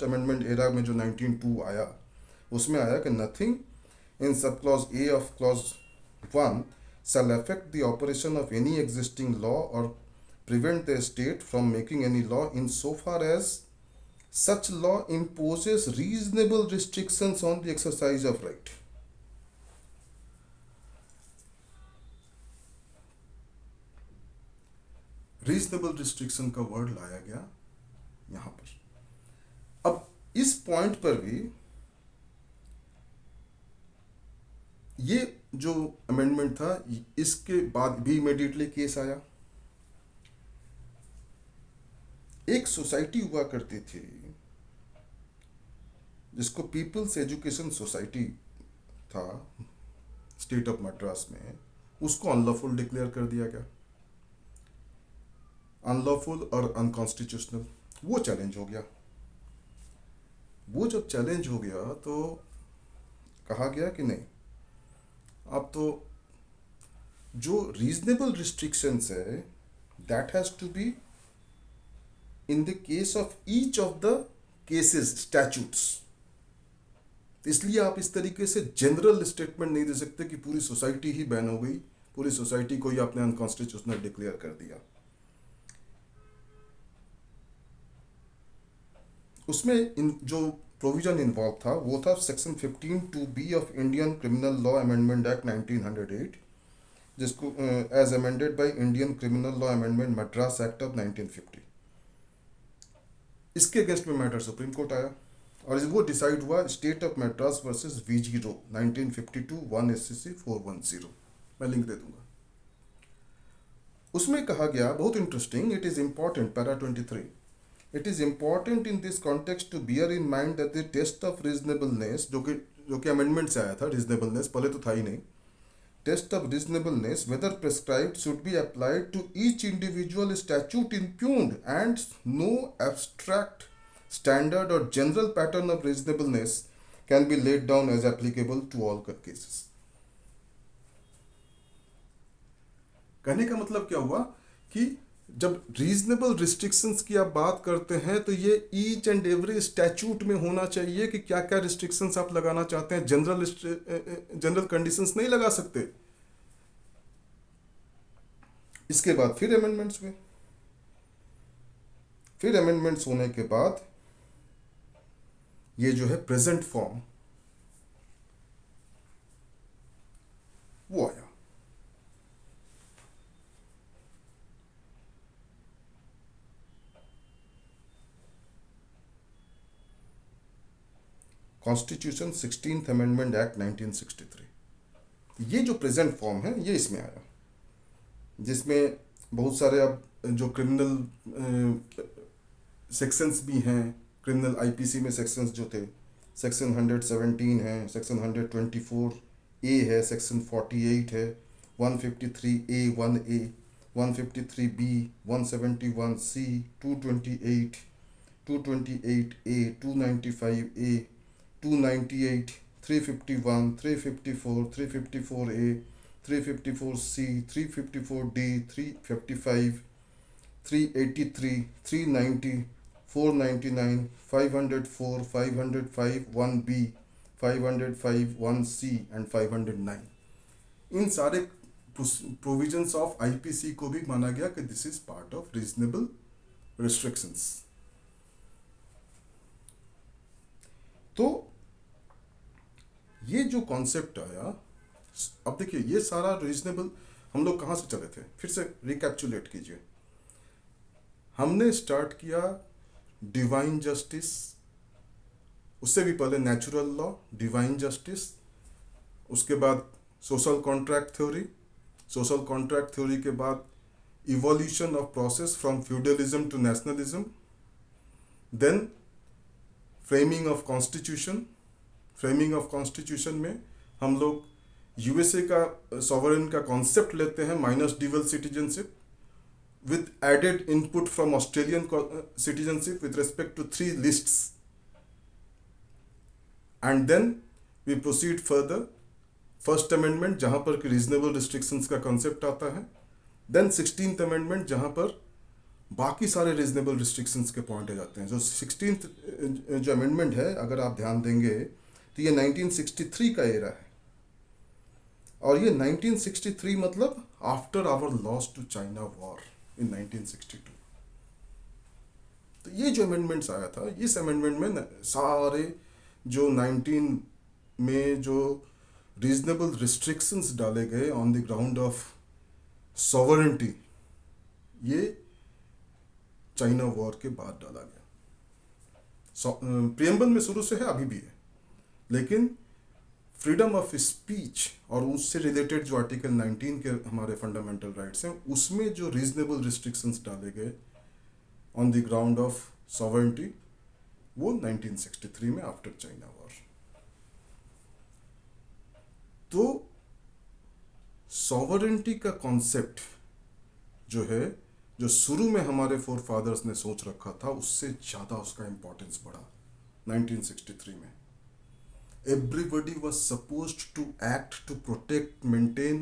अमेंडमेंट एरा में जो 1902 आया, उसमें आया कि nothing in sub clause A of clause 1 shall affect the operation of any existing law or prevent the state from making any law in so far as such law imposes reasonable restrictions on the exercise of right। Reasonable restriction का वर्ड लाया गया यहां पर। अब इस पॉइंट पर भी ये जो अमेंडमेंट था, इसके बाद भी इमीडिएटली केस आया। एक सोसाइटी हुआ करती थी जिसको पीपल्स एजुकेशन सोसाइटी था स्टेट ऑफ मद्रास में, उसको अनलॉफुल डिक्लेयर कर दिया गया, अनलॉफुल और अनकॉन्स्टिट्यूशनल। वो चैलेंज हो गया। वो जब चैलेंज हो गया तो कहा गया कि नहीं, अब तो जो रीजनेबल रिस्ट्रिक्शंस है that has to be in the case of each of the cases statutes. इसलिए आप इस तरीके से जनरल स्टेटमेंट नहीं दे सकते कि पूरी सोसाइटी ही बैन हो गई, पूरी सोसाइटी को ही आपने अनकॉन्स्टिट्यूशनल डिक्लेयर कर दिया। उसमें जो प्रोविजन इन्वॉल्व था वो था section 15(2)(b of Indian criminal law amendment act 1908, जिसको as amended by Indian criminal law amendment Madras act of 1950। इसके अगेंस्ट में मैटर सुप्रीम कोर्ट आया और वो डिसाइड हुआ state of Madras versus VG Row 1952 1 SCC 410। मैं लिंक दे दूंगा। उसमें कहा गया, बहुत interesting, it is important, para 23, it is important in this context to bear in mind that the test of reasonableness, जो कि अमेंडमेंट से आया था, reasonableness पहले तो था ही नहीं, test of reasonableness whether prescribed should be applied to each individual statute impugned, and no abstract standard or general pattern of reasonableness can be laid down as applicable to all cases। कहने का मतलब क्या हुआ कि जब रीजनेबल रिस्ट्रिक्शंस की आप बात करते हैं तो ये ईच एंड एवरी स्टैच्यूट में होना चाहिए कि क्या क्या रिस्ट्रिक्शंस आप लगाना चाहते हैं। जनरल कंडीशंस नहीं लगा सकते। इसके बाद फिर अमेंडमेंट्स हुए। फिर अमेंडमेंट्स होने के बाद ये जो है प्रेजेंट फॉर्म वो आया। Constitution 16th amendment act 1963। ये जो प्रेजेंट फॉर्म है ये इसमें आया, जिसमें बहुत सारे अब जो क्रिमिनल सेक्शंस भी हैं, क्रिमिनल आईपीसी में सेक्शंस जो थे, सेक्शन 117 है, सेक्शन 124A है, सेक्शन 48 है, 153A 1A, 153B, 171C, 228, 228A, 295A, 298, 351, 354, 354A, 354C, 354D, 355, 383, 390, 499, 504, 505 1B, 505 1C and 509। इन सारे प्रोविजंस ऑफ आईपीसी को भी माना गया कि this is part of reasonable restrictions. तो ये जो कॉन्सेप्ट आया, अब देखिए ये सारा रीजनेबल हम लोग कहाँ से चले थे, फिर से रिकैप्चुलेट कीजिए। हमने स्टार्ट किया डिवाइन जस्टिस, उससे भी पहले नेचुरल लॉ, डिवाइन जस्टिस, उसके बाद social contract theory, social contract theory के बाद evolution of process from feudalism to nationalism, then framing of constitution. Framing of constitution में हम लोग यूएसए का सॉवरेन का कॉन्सेप्ट लेते हैं minus dual citizenship with added input from Australian citizenship with respect to 3 lists, and then we proceed further, first amendment जहाँ पर कि रीजनेबल रिस्ट्रिक्शंस का कॉन्सेप्ट आता है, देन 16th अमेंडमेंट जहाँ पर बाकी सारे रीजनेबल रिस्ट्रिक्शंस के पॉइंट आ जाते हैं। जो 16th जो अमेंडमेंट है, अगर आप ध्यान देंगे तो ये 1963 का एरा है, और ये 1963 मतलब after our loss to China war in 1962। तो ये जो अमेंडमेंट्स आया था, इस अमेंडमेंट में सारे जो 19 में जो रीजनेबल रिस्ट्रिक्शंस डाले गए on the ground of sovereignty, ये चाइना वॉर के बाद डाला गया। प्रियम्बल में शुरू से है, अभी भी है, लेकिन फ्रीडम ऑफ स्पीच और उससे रिलेटेड जो आर्टिकल 19 के हमारे फंडामेंटल राइट्स हैं, उसमें जो रीजनेबल रिस्ट्रिक्शंस डाले गए on the ground of sovereignty, वो 1963 में आफ्टर चाइना वॉर। तो सॉवरेंटी का कॉन्सेप्ट जो है, जो शुरू में हमारे फोर फादर्स ने सोच रखा था, उससे ज़्यादा उसका इंपॉर्टेंस बढ़ा 1963 में। Everybody was supposed to act to protect, maintain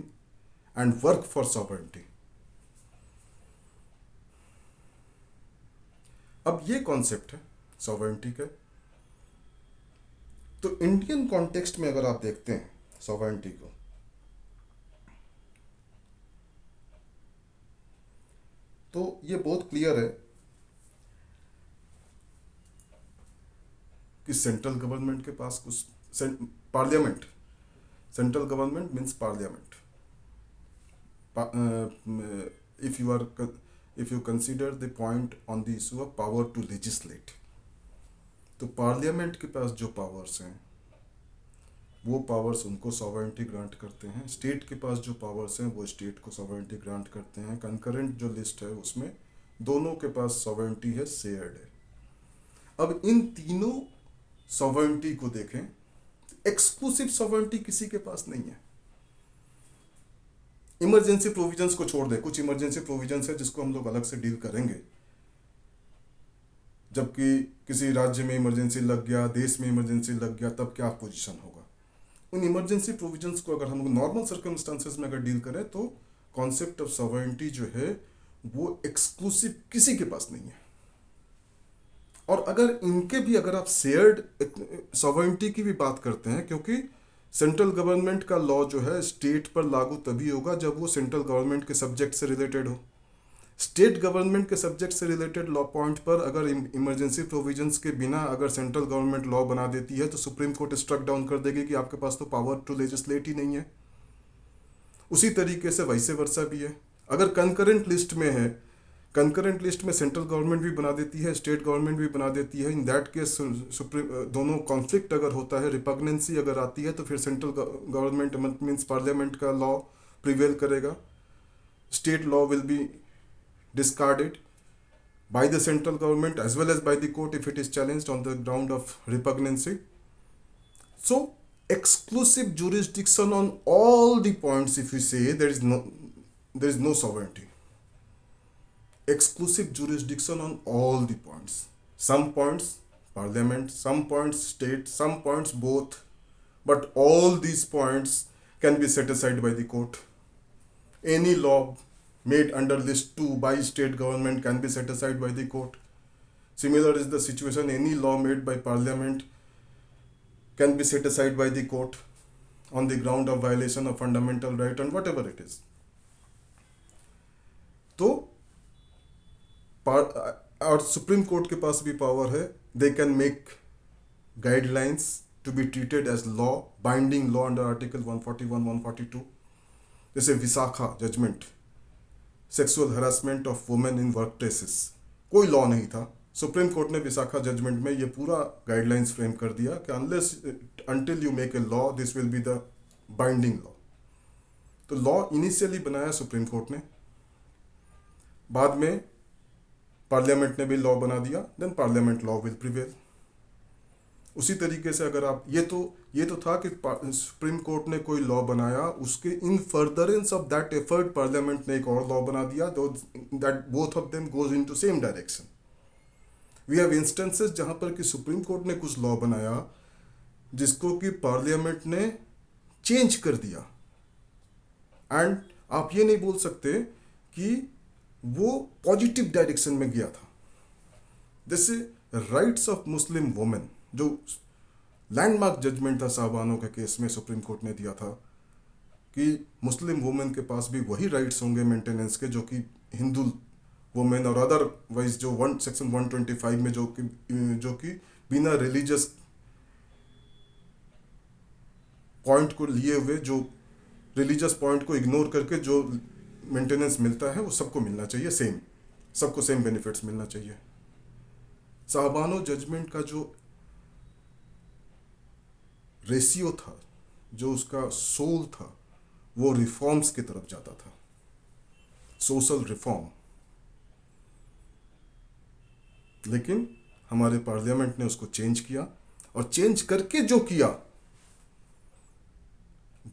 and work for sovereignty. अब ये कॉन्सेप्ट है सॉवरेंटी का। तो इंडियन कॉन्टेक्स्ट में अगर आप देखते हैं सॉवरेंटी को, तो ये बहुत क्लियर है कि सेंट्रल गवर्नमेंट के पास कुछ parliament, central government means parliament, if you consider the point on the issue of power to legislate, तो पार्लियामेंट के पास जो पावर्स हैं वो पावर्स उनको सॉवरेंटी ग्रांट करते हैं। स्टेट के पास जो पावर्स हैं वो स्टेट को सॉवरेंटी ग्रांट करते हैं। कंकरेंट जो लिस्ट है उसमें दोनों के पास सॉवरेंटी है, शेयर्ड है। अब इन तीनों सॉवरेंटी को देखें, एक्सक्लूसिव सॉवरेंटी किसी के पास नहीं है। इमरजेंसी प्रोविजंस को छोड़ दे, कुछ इमरजेंसी प्रोविजंस है जिसको हम लोग अलग से डील करेंगे, जबकि किसी राज्य में इमरजेंसी लग गया, देश में इमरजेंसी लग गया, तब क्या पोजीशन होगा। उन इमरजेंसी प्रोविजंस को अगर हम लोग नॉर्मल सर्कमस्टांसेस में अगर डील करें, तो कॉन्सेप्ट ऑफ सॉवरेंटी जो है वो एक्सक्लूसिव किसी के पास नहीं है। और अगर इनके भी, अगर आप शेयर्ड सॉवरेंटी की भी बात करते हैं, क्योंकि सेंट्रल गवर्नमेंट का लॉ जो है स्टेट पर लागू तभी होगा जब वो सेंट्रल गवर्नमेंट के सब्जेक्ट से रिलेटेड हो। स्टेट गवर्नमेंट के सब्जेक्ट से रिलेटेड लॉ पॉइंट पर अगर इमरजेंसी प्रोविजंस के बिना अगर सेंट्रल गवर्नमेंट लॉ बना देती है, तो सुप्रीम कोर्ट स्ट्रक डाउन कर देगी कि आपके पास तो पावर टू लेजिस्लेट ही नहीं है। उसी तरीके से वैसे वर्सा भी है। अगर कंकरेंट लिस्ट में है, कंकरेंट लिस्ट में सेंट्रल गवर्नमेंट भी बना देती है, स्टेट गवर्नमेंट भी बना देती है। इन दैट केस दोनों कॉन्फ्लिक्ट अगर होता है, रिपग्नेंसी अगर आती है, तो फिर सेंट्रल गवर्नमेंट मीन्स पार्लियामेंट का लॉ प्रिवेल करेगा, state law will be discarded by the central government as well as by the court if it is challenged on the ground of repugnancy. So exclusive jurisdiction on all the points, if we say there is no sovereignty, exclusive jurisdiction on all the points, some points parliament, some points state, some points both, but all these points can be set aside by the court. Any law made under list 2 by state government can be set aside by the court. Similar is the situation, any law made by parliament can be set aside by the court on the ground of violation of fundamental right and whatever it is. तो और सुप्रीम कोर्ट के पास भी पावर है, they can make guidelines to be treated as law, binding law under article 141 142. जैसे Vishakha judgement, sexual harassment of women in work places, कोई लॉ नहीं था, सुप्रीम कोर्ट ने विशाखा जजमेंट में ये पूरा गाइडलाइंस फ्रेम कर दिया कि unless until you make a law this will be the binding law. तो लॉ इनिशियली बनाया सुप्रीम कोर्ट ने, बाद में पार्लियामेंट ने भी लॉ बना दिया, then parliament law will prevail. उसी तरीके से अगर आप ये तो था कि सुप्रीम कोर्ट ने कोई लॉ बनाया, उसके in furtherance of that effort parliament ने एक और लॉ बना दिया, that both of them goes into same direction. We have instances जहां पर कि सुप्रीम कोर्ट ने कुछ लॉ बनाया जिसको कि पार्लियामेंट ने चेंज कर दिया, एंड आप ये नहीं बोल सकते कि वो पॉजिटिव डायरेक्शन में गया था. जैसे राइट्स ऑफ मुस्लिम वुमेन, जो लैंडमार्क जजमेंट था साहबानों के केस में, सुप्रीम कोर्ट ने दिया था कि मुस्लिम वुमेन के पास भी वही राइट्स होंगे मेंटेनेंस के जो कि हिंदू वुमेन और अदरवाइज जो सेक्शन 125 में जो कि बिना रिलीजियस पॉइंट को लिए हुए, जो रिलीजियस पॉइंट को इग्नोर करके जो मेंटेनेंस मिलता है वो सबको मिलना चाहिए, सेम, सबको सेम बेनिफिट्स मिलना चाहिए. साहबानो जजमेंट का जो रेशियो था, जो उसका सोल था, वो रिफॉर्म्स की तरफ जाता था, सोशल रिफॉर्म. लेकिन हमारे पार्लियामेंट ने उसको चेंज किया, और चेंज करके जो किया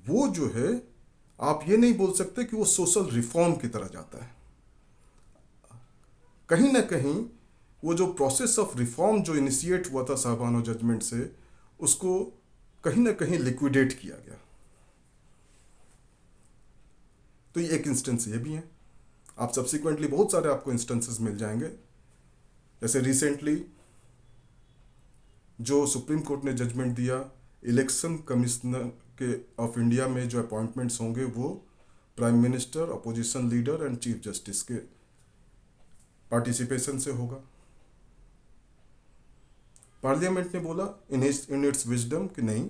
वो जो है, आप ये नहीं बोल सकते कि वो सोशल रिफॉर्म की तरह जाता है. कहीं ना कहीं वो जो प्रोसेस ऑफ रिफॉर्म जो इनिशिएट हुआ था साहबानो जजमेंट से, उसको कहीं ना कहीं लिक्विडेट किया गया. तो ये एक इंस्टेंस ये भी है. आप सब्सिक्वेंटली बहुत सारे आपको इंस्टेंसेस मिल जाएंगे. जैसे रिसेंटली जो सुप्रीम कोर्ट ने जजमेंट दिया, इलेक्शन कमिश्नर के ऑफ इंडिया में जो अपॉइंटमेंट्स होंगे वो prime minister, opposition leader and chief justice के पार्टिसिपेशन से होगा. पार्लियामेंट ने बोला इन इट्स विजडम कि नहीं,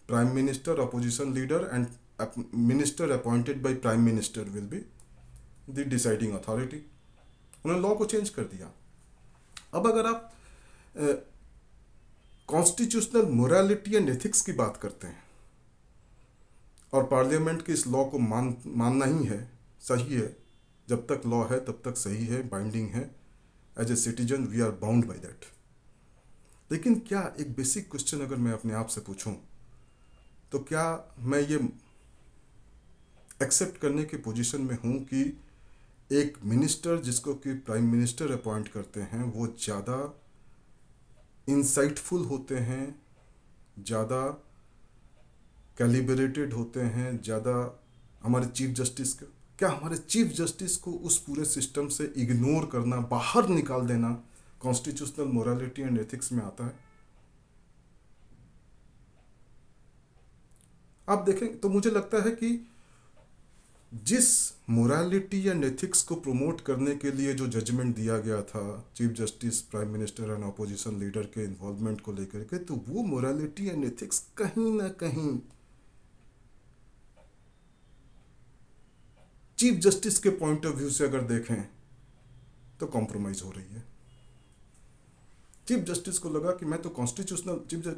prime minister, opposition leader and minister appointed by prime minister will be the deciding authority. उन्होंने लॉ को चेंज कर दिया. अब अगर आप कॉन्स्टिट्यूशनल मोरालिटी एंड एथिक्स की बात करते हैं, और पार्लियामेंट के इस लॉ को मानना ही है, सही है, जब तक लॉ है तब तक सही है, बाइंडिंग है, as a citizen we are bound by that. लेकिन क्या एक बेसिक क्वेश्चन अगर मैं अपने आप से पूछूं, तो क्या मैं ये एक्सेप्ट करने की पोजीशन में हूं कि एक मिनिस्टर जिसको कि प्राइम मिनिस्टर अपॉइंट करते हैं वो ज़्यादा इंसाइटफुल होते हैं, ज़्यादा कैलिब्रेटेड होते हैं, ज़्यादा हमारे चीफ जस्टिस का, क्या हमारे चीफ जस्टिस को उस पूरे सिस्टम से इग्नोर करना, बाहर निकाल देना कॉन्स्टिट्यूशनल मोरालिटी एंड एथिक्स में आता है? आप देखें तो मुझे लगता है कि जिस मोरालिटी एंड एथिक्स को प्रमोट करने के लिए जो जजमेंट दिया गया था chief justice, prime minister and opposition leader के इन्वॉल्वमेंट को लेकर के, तो वो मोरालिटी एंड एथिक्स कहीं ना कहीं चीफ जस्टिस के पॉइंट ऑफ व्यू से अगर देखें तो कॉम्प्रोमाइज हो रही है। चीफ जस्टिस को लगा कि मैं तो कॉन्स्टिट्यूशनल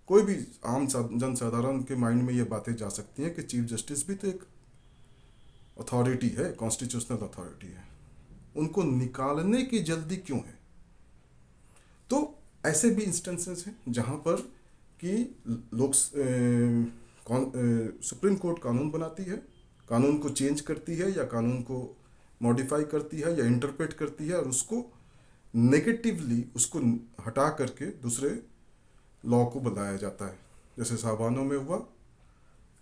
कोई भी आम जनसाधारण के माइंड में ये बातें जा सकती हैं कि चीफ जस्टिस भी तो एक अथॉरिटी है, कॉन्स्टिट्यूशनल अथॉरिटी है, उनको निकालने की जल्दी क्यों है। तो ऐसे भी इंस्टेंसेस हैं जहां पर कि लोग सुप्रीम कोर्ट कानून बनाती है, कानून को चेंज करती है या कानून को मॉडिफाई करती है या इंटरप्रेट करती है और उसको नेगेटिवली उसको हटा करके दूसरे लॉ को बनाया जाता है, जैसे साहबानों में हुआ,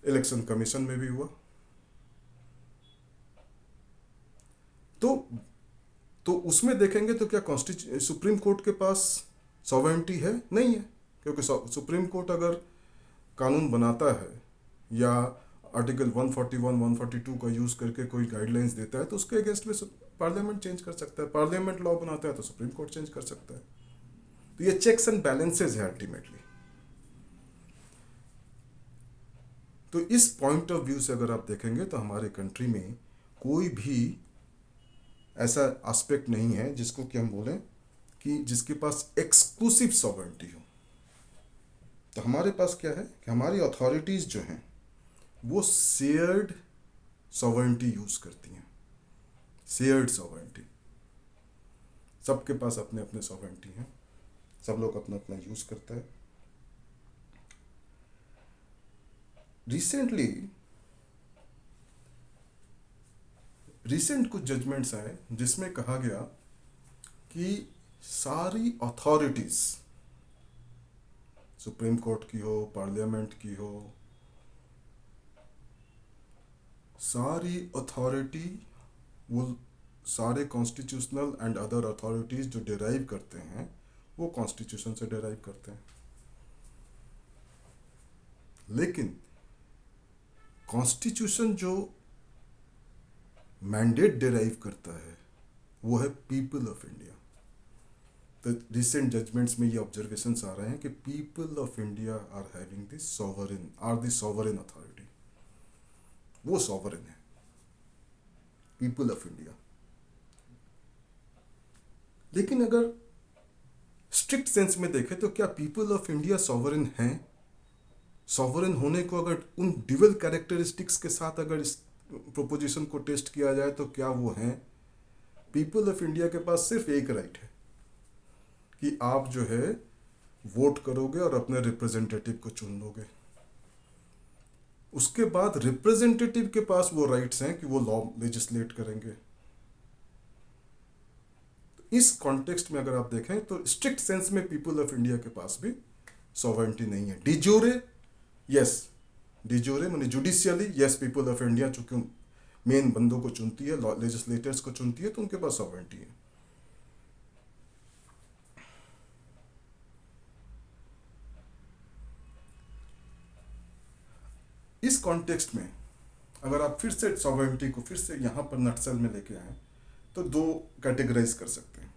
इलेक्शन कमीशन में भी हुआ। तो उसमें देखेंगे तो क्या सुप्रीम कोर्ट के पास सॉवरेनिटी है? नहीं है, क्योंकि सुप्रीम कोर्ट अगर कानून बनाता है या आर्टिकल 141, 142 का यूज़ करके कोई गाइडलाइंस देता है तो उसके अगेंस्ट में पार्लियामेंट चेंज कर सकता है, पार्लियामेंट लॉ बनाता है तो सुप्रीम कोर्ट चेंज कर सकता है। तो ये चेक्स एंड बैलेंसेज है अल्टीमेटली। तो इस पॉइंट ऑफ व्यू से अगर आप देखेंगे तो हमारे कंट्री में कोई भी ऐसा एस्पेक्ट नहीं है जिसको कि हम बोलें कि जिसके पास एक्सक्लूसिव सॉवरेनिटी हो। तो हमारे पास क्या है कि हमारी अथॉरिटीज़ जो हैं वो शेयर्ड सॉवरेनिटी यूज़ करती हैं। शेयर्ड सॉवरेनिटी, सबके पास अपने अपने सॉवरेनिटी हैं, सब लोग अपना अपना यूज़ करता है। रिसेंट कुछ जजमेंट्स आए जिसमें कहा गया कि सारी अथॉरिटीज़, सुप्रीम कोर्ट की हो, पार्लियामेंट की हो, सारी अथॉरिटी, वो सारे कॉन्स्टिट्यूशनल एंड अदर अथॉरिटीज़ जो डिराइव करते हैं वो कॉन्स्टिट्यूशन से डिराइव करते हैं। लेकिन कॉन्स्टिट्यूशन जो मैंडेट डिराइव करता है वो है पीपल ऑफ इंडिया। तो रिसेंट जजमेंट्स में ये ऑब्जर्वेशंस आ रहे हैं कि people of India are having the sovereign authority, वो सॉवरेन है पीपल ऑफ इंडिया। लेकिन अगर स्ट्रिक्ट सेंस में देखें तो क्या पीपल ऑफ इंडिया सॉवरेन हैं? सॉवरेन होने को अगर उन ड्यूअल कैरेक्टरिस्टिक्स के साथ अगर इस प्रोपोजिशन को टेस्ट किया जाए तो क्या वो हैं? पीपल ऑफ इंडिया के पास सिर्फ एक राइट है कि आप जो है वोट करोगे और अपने रिप्रेजेंटेटिव को चुन लोगे। उसके बाद रिप्रेजेंटेटिव के पास वो राइट्स हैं कि वो लॉ लेजिस्लेट करेंगे। इस कॉन्टेक्स्ट में अगर आप देखें तो स्ट्रिक्ट सेंस में पीपल ऑफ इंडिया के पास भी सॉवरेनिटी नहीं है। डिजोरे यस, डिजोरे माने judicially yes, people of India चूंकि मेन बंदों को चुनती है, लॉ लेजिस्लेटर्स को चुनती है, तो उनके पास सॉवरेनिटी है। इस कॉन्टेक्स्ट में अगर आप फिर से सॉवरेनिटी को फिर से यहाँ पर नटसेल में लेके आए तो दो कैटेगराइज कर सकते हैं,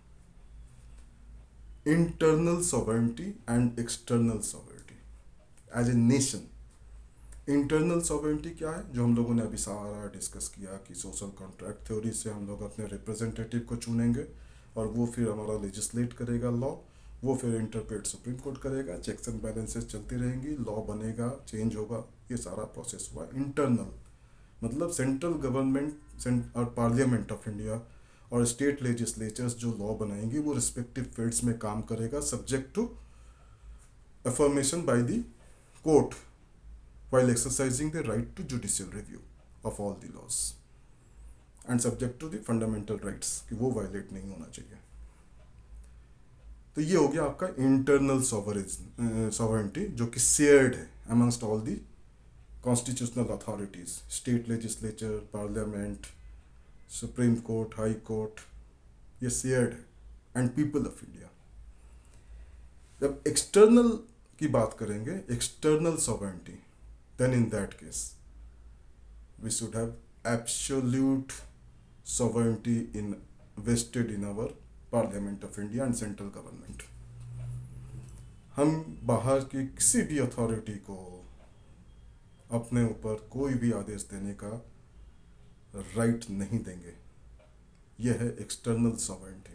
internal sovereignty and external sovereignty as a nation. Internal sovereignty क्या है, जो हम लोगों ने अभी सारा डिस्कस किया कि सोशल कॉन्ट्रैक्ट थ्योरी से हम लोग अपने रिप्रेजेंटेटिव को चुनेंगे और वो फिर हमारा लेजिस्लेट करेगा लॉ, वो फिर इंटरप्रेट सुप्रीम कोर्ट करेगा, चेक्स एंड बैलेंसेस चलती रहेंगी, लॉ बनेगा, चेंज होगा, ये सारा प्रोसेस हुआ। इंटरनल मतलब सेंट्रल गवर्नमेंट और पार्लियामेंट ऑफ इंडिया और स्टेट लेजिस्लेचर्स जो लॉ बनाएंगी वो रिस्पेक्टिव फील्ड्स में काम करेगा, subject to affirmation by the court while exercising the right to judicial review of all the laws and subject to the fundamental rights कि वो वायलेट नहीं होना चाहिए। तो ये हो गया आपका इंटरनल सॉवरेनिटी जो कि शेयर्ड है amongst all the constitutional authorities, state legislature, parliament, supreme court, high court, ये शेयर्ड है एंड पीपल ऑफ इंडिया। जब एक्सटर्नल की बात करेंगे, external sovereignty, then in that case we should have absolute sovereignty vested in our Parliament of India and central government। हम बाहर की किसी भी अथॉरिटी को अपने ऊपर कोई भी आदेश देने का राइट नहीं देंगे। यह है एक्सटर्नल सॉवरेनिटी।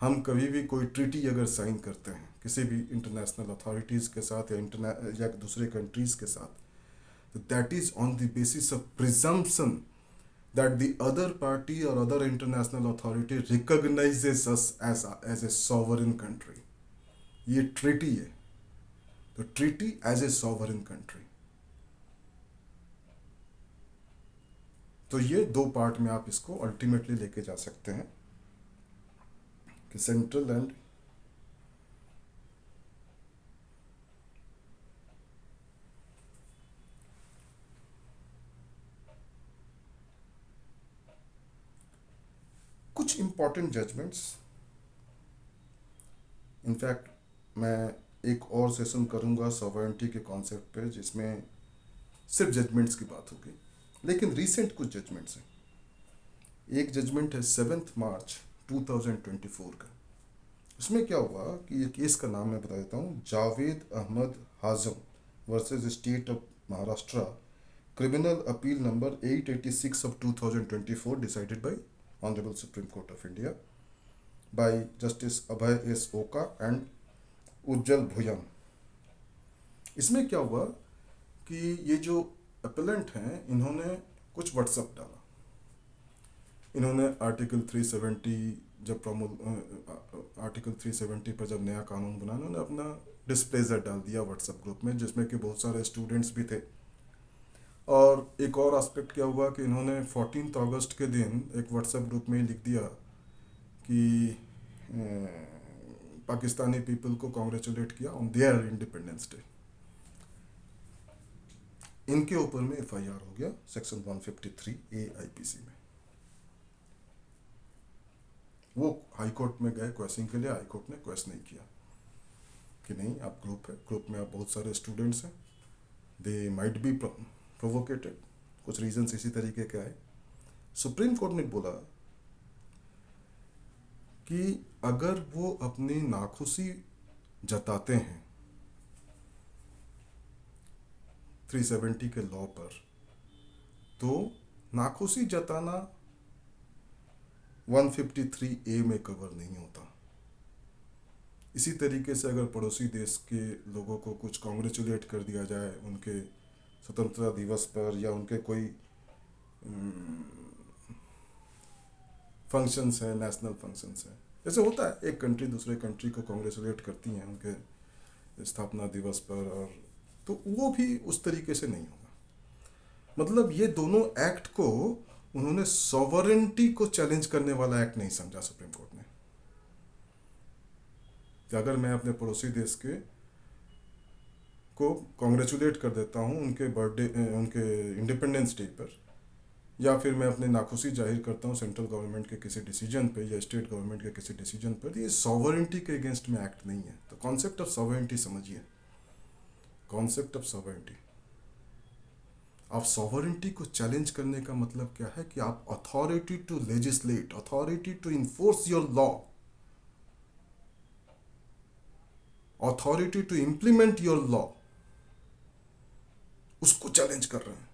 हम कभी भी कोई ट्रीटी अगर साइन करते हैं किसी भी इंटरनेशनल अथॉरिटीज़ के साथ या दूसरे कंट्रीज़ के साथ, तो that is on the basis of presumption that the other party और other international authority recognises us as a sovereign country. ये ट्रीटी है, तो treaty as a sovereign country. तो ये दो पार्ट में आप इसको अल्टीमेटली लेके जा सकते हैं कि सेंट्रल एंड कुछ इंपॉर्टेंट जजमेंट्स। इनफैक्ट मैं एक और सेशन करूंगा सॉवरेनिटी के कॉन्सेप्ट पे जिसमें सिर्फ जजमेंट्स की बात होगी, लेकिन रीसेंट कुछ जजमेंट्स हैं। एक जजमेंट है 7 मार्च 2024 का। उसमें क्या हुआ कि ये केस का नाम मैं बता देता हूँ, Javed Ahmad Hajam versus state of Maharashtra, criminal appeal number 886 of 2024 decided by honourable supreme court of India by justice Abhay S Oka and Ujjal Bhuyan. इसमें क्या हुआ कि ये जो अपीलेंट हैं इन्होंने कुछ व्हाट्सएप डाला। इन्होंने आर्टिकल 370 जब आर्टिकल 370 पर जब नया कानून बना, उन्होंने अपना डिस्प्लेजर डाल दिया व्हाट्सएप ग्रुप में, जिसमें कि बहुत सारे स्टूडेंट्स भी थे। और एक और एस्पेक्ट क्या हुआ कि इन्होंने 14 अगस्त के दिन एक व्हाट्सएप ग्रुप में लिख दिया कि पाकिस्तानी पीपल को कॉन्ग्रेचुलेट किया ऑन देयर इंडिपेंडेंस डे। इनके ऊपर में एफआईआर हो गया सेक्शन 153A आईपीसी में। वो हाई कोर्ट में गए क्वेश्चन के लिए, हाई कोर्ट ने क्वेश्चन नहीं किया कि नहीं, आप ग्रुप है, ग्रुप में आप बहुत सारे स्टूडेंट्स हैं, दे माइट बी प्रोवोकेटेड, कुछ रीजंस इसी तरीके के आए। सुप्रीम कोर्ट ने बोला कि अगर वो अपनी नाखुशी जताते हैं 370 के लॉ पर, तो नाखुशी जताना 153A में कवर नहीं होता। इसी तरीके से अगर पड़ोसी देश के लोगों को कुछ कॉन्ग्रेचुलेट कर दिया जाए उनके स्वतंत्रता दिवस पर, या उनके कोई फंक्शंस हैं, नेशनल फंक्शंस हैं, जैसे होता है एक कंट्री दूसरे कंट्री को कॉन्ग्रेचुलेट करती हैं उनके स्थापना दिवस पर, और तो वो भी उस तरीके से नहीं होगा। मतलब ये दोनों एक्ट को उन्होंने सॉवरेनिटी को चैलेंज करने वाला एक्ट नहीं समझा सुप्रीम कोर्ट ने। कि अगर मैं अपने पड़ोसी देश के को कॉन्ग्रेचुलेट कर देता हूँ उनके बर्थडे, उनके इंडिपेंडेंस डे पर, या फिर मैं अपनी नाखुशी जाहिर करता हूँ सेंट्रल गवर्नमेंट के किसी डिसीजन पे या स्टेट गवर्नमेंट के किसी डिसीजन पर, ये सॉवरेनिटी के अगेंस्ट में एक्ट नहीं है। तो कॉन्सेप्ट ऑफ सॉवरेनिटी समझिए। कॉन्सेप्ट ऑफ सॉवरेनिटी, आप सॉवरेनिटी को चैलेंज करने का मतलब क्या है कि आप authority to legislate, authority to enforce your law, authority to implement your law, उसको चैलेंज कर रहे हैं।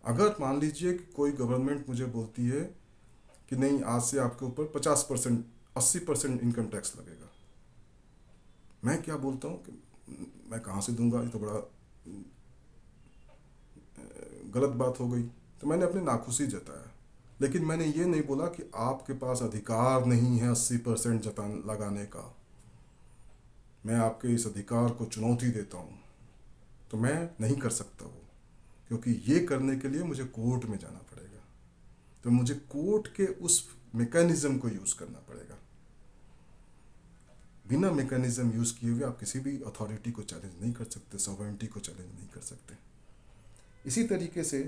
अगर मान लीजिए कि कोई गवर्नमेंट मुझे बोलती है कि नहीं, आज से आपके ऊपर 50%, 80% इनकम टैक्स लगेगा, मैं क्या बोलता हूँ कि मैं कहाँ से दूंगा, ये तो बड़ा गलत बात हो गई। तो मैंने अपनी नाखुशी जताया, लेकिन मैंने ये नहीं बोला कि आपके पास अधिकार नहीं है 80% लगाने का। मैं आपके इस अधिकार को चुनौती देता हूँ। तो मैं नहीं कर सकता वो, क्योंकि ये करने के लिए मुझे कोर्ट में जाना पड़ेगा। तो मुझे कोर्ट के उस मैकेनिज्म को यूज़ करना पड़ेगा। बिना मैकेनिज्म यूज़ किए हुए आप किसी भी अथॉरिटी को चैलेंज नहीं कर सकते, सॉवरेनिटी को चैलेंज नहीं कर सकते। इसी तरीके से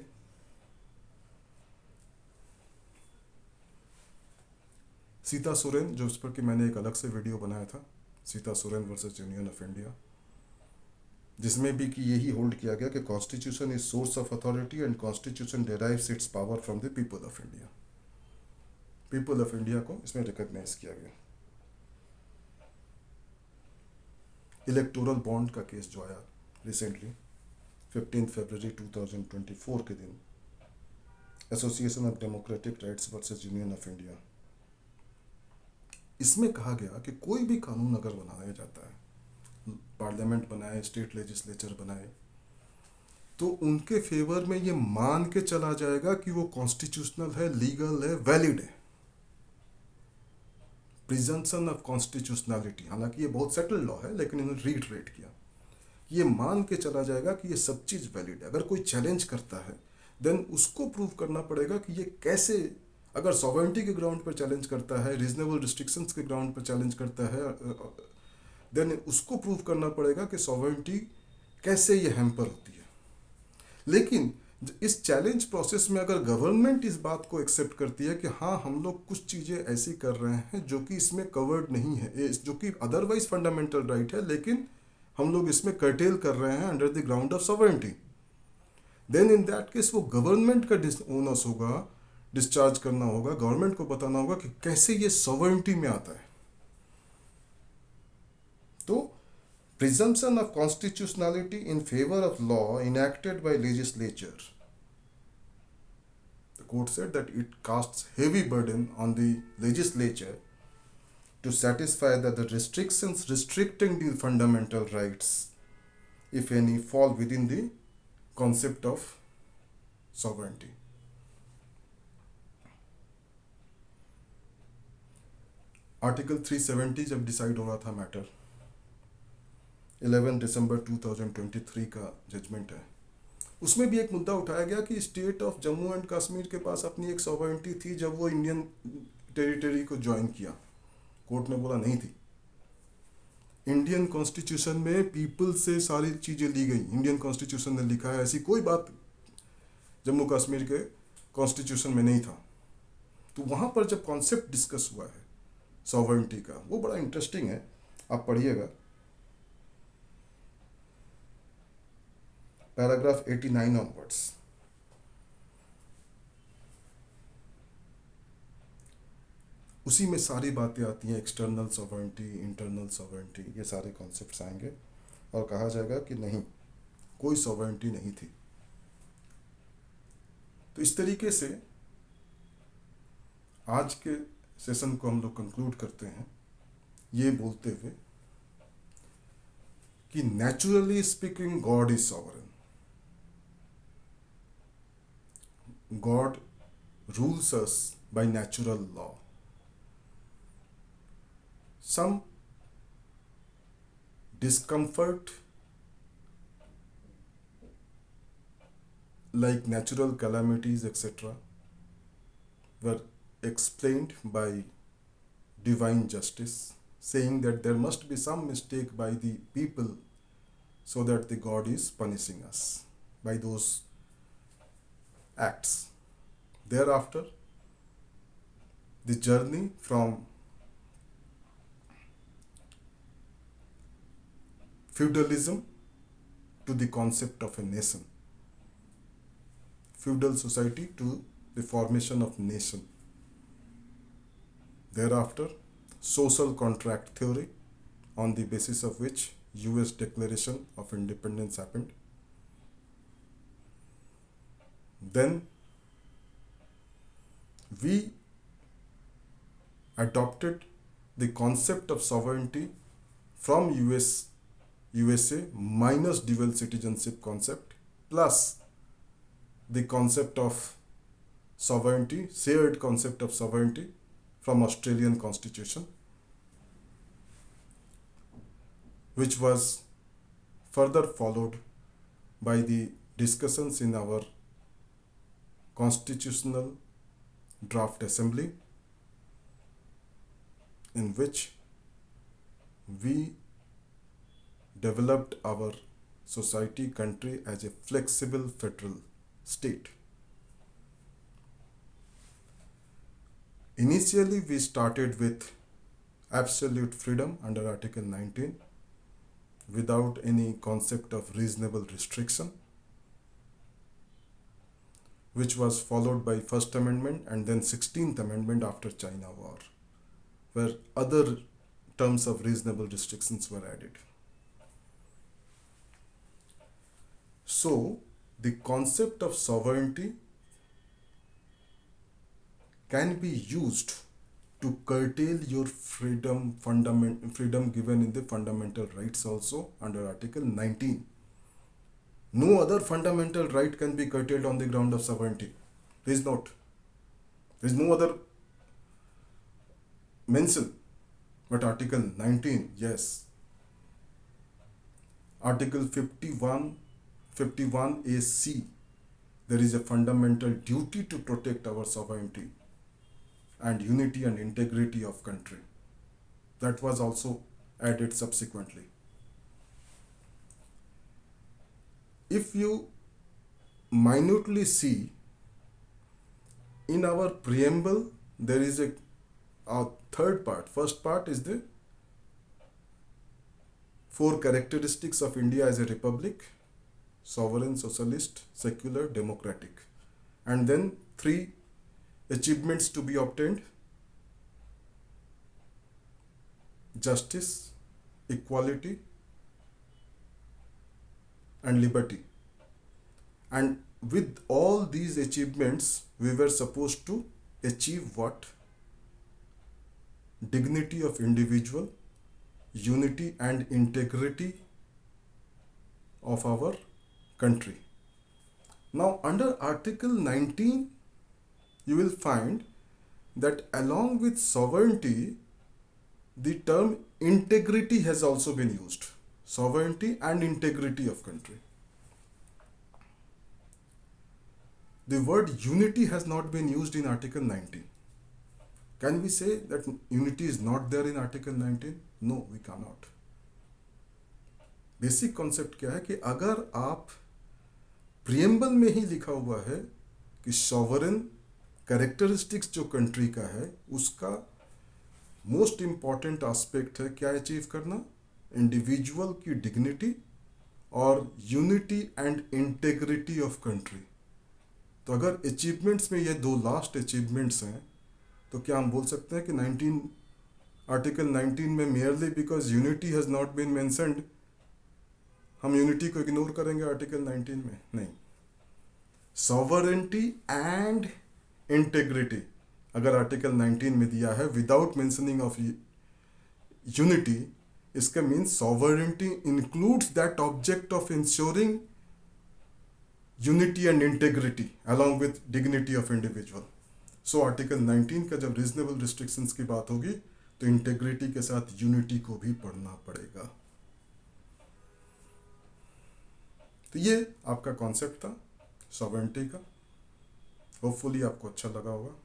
सीता सोरेन, जो उस पर कि मैंने एक अलग से वीडियो बनाया था, Sita Soren versus union of India, जिसमें भी कि यही होल्ड किया गया कि constitution is source of authority and constitution derives it's power from the people of India. People of India को इसमें रिकॉग्नाइज किया गया। इलेक्टोरल बॉन्ड का केस जो आया रिसेंटली 15 फरवरी 2024 के दिन, association of democratic rights versus union of India. इसमें कहा गया कि कोई भी कानून अगर बनाया जाता है, पार्लियामेंट बनाए, स्टेट लेजिस्लेचर बनाए, तो उनके फेवर में ये मान के चला जाएगा कि वो कॉन्स्टिट्यूशनल है, लीगल है, वैलिड है। प्रिजम्पशन ऑफ कॉन्स्टिट्यूशनलिटी, हालांकि ये बहुत सेटल्ड लॉ है, लेकिन इन्होंने रीट्रेट किया। ये मान के चला जाएगा कि ये सब चीज़ वैलिड है। अगर कोई चैलेंज करता है देन उसको प्रूव करना पड़ेगा कि ये कैसे, अगर सॉवरेंटी के ग्राउंड पर चैलेंज करता है, रीजनेबल रिस्ट्रिक्शंस के ग्राउंड पर चैलेंज करता है, देन उसको प्रूव करना पड़ेगा कि सॉवरेंटी कैसे ये हैम्पर होती है। लेकिन इस चैलेंज प्रोसेस में अगर गवर्नमेंट इस बात को एक्सेप्ट करती है कि हाँ हम लोग कुछ चीज़ें ऐसी कर रहे हैं जो कि इसमें कवर्ड नहीं है, जो कि अदरवाइज फंडामेंटल राइट है, लेकिन हम लोग इसमें कर्टेल कर रहे हैं under the ground of sovereignty, then in that case वो गवर्नमेंट का ओनर्स होगा, डिस्चार्ज करना होगा, गवर्नमेंट को बताना होगा कि कैसे ये सॉवरेंटी में आता है। तो presumption of constitutionality in favor of law enacted by legislature. The court said that it casts heavy burden on the legislature to satisfy that the restrictions restricting the fundamental rights, if any, fall within the concept of sovereignty. Article 370 जब डिसाइड हो रहा था मैटर, 11 दिसंबर 2023 का जजमेंट है, उसमें भी एक मुद्दा उठाया गया कि state of Jammu and Kashmir के पास अपनी एक सॉवरेंटी थी जब वो इंडियन टेरिटरी को ज्वाइन किया। कोर्ट ने बोला नहीं थी। इंडियन कॉन्स्टिट्यूशन में पीपल से सारी चीज़ें ली गई, इंडियन कॉन्स्टिट्यूशन ने लिखा है, ऐसी कोई बात जम्मू कश्मीर के कॉन्स्टिट्यूशन में नहीं था। तो वहाँ पर जब कॉन्सेप्ट डिस्कस हुआ है सॉवरेंटी का, वो बड़ा इंटरेस्टिंग है, आप पढ़िएगा। पैराग्राफ 89 ऑनवर्ड्स, उसी में सारी बातें आती हैं, एक्सटर्नल सॉवरेंटी, इंटरनल सॉवरेंटी, ये सारे कॉन्सेप्ट्स आएंगे और कहा जाएगा कि नहीं, कोई सॉवरेंटी नहीं थी। तो इस तरीके से आज के सेशन को हम लोग कंक्लूड करते हैं ये बोलते हुए कि naturally speaking God is sovereign. God rules us by natural law. Some discomfort, like natural calamities, etc., were explained by divine justice, saying that there must be some mistake by the people so that the God is punishing us by those acts. Thereafter, the journey from feudalism to the concept of a nation, feudal society to the formation of nation. Thereafter, social contract theory, on the basis of which US Declaration of Independence happened. Then we adopted the concept of sovereignty from USA minus dual citizenship concept, plus the concept of sovereignty, shared concept of sovereignty from Australian Constitution, which was further followed by the discussions in our Constitutional Draft Assembly, in which we developed our society, country as a flexible federal state. Initially, we started with absolute freedom under Article 19 without any concept of reasonable restriction, which was followed by First Amendment and then 16th Amendment after China War, where other terms of reasonable restrictions were added. So, the concept of sovereignty can be used to curtail your freedom given in the fundamental rights also under Article 19. No other fundamental right can be curtailed on the ground of sovereignty. There is not. There is no other mention. But Article 19, yes. Article 51AC, there is a fundamental duty to protect our sovereignty and unity and integrity of country. That was also added subsequently. If you minutely see, in our preamble, there is a third part. First part is the 4 characteristics of India as a republic: sovereign, socialist, secular, democratic. And then 3 achievements to be obtained: justice, equality, and liberty. And with all these achievements, we were supposed to achieve what? Dignity of individual, unity and integrity of our country. Now, under Article 19, you will find that along with sovereignty, the term integrity has also been used. Sovereignty and integrity of country. The word unity has not been used in Article 19. Can we say that unity is not there in Article 19? No, we cannot. Basic concept क्या है कि अगर आप प्रियम्बल में ही लिखा हुआ है कि सॉवरेन कैरेक्टरिस्टिक्स जो कंट्री का है, उसका मोस्ट इम्पॉर्टेंट एस्पेक्ट है क्या अचीव करना? इंडिविजुअल की डिग्निटी और unity and integrity of country. तो अगर अचीवमेंट्स में ये 2 लास्ट अचीवमेंट्स हैं, तो क्या हम बोल सकते हैं कि आर्टिकल 19 में merely because unity has not been mentioned हम यूनिटी को इग्नोर करेंगे आर्टिकल 19 में? नहीं. सॉवरेंटी एंड इंटेग्रिटी अगर आर्टिकल 19 में दिया है विदाउट मेंशनिंग ऑफ यूनिटी, इसका means sovereignty includes that object of insuring unity and integrity along with dignity of individual. So article 19 का जब रीजनेबल रिस्ट्रिक्शंस की बात होगी तो इंटेग्रिटी के साथ यूनिटी को भी पढ़ना पड़ेगा. तो ये आपका कॉन्सेप्ट था सॉवरेंटी का. होपफुली आपको अच्छा लगा होगा.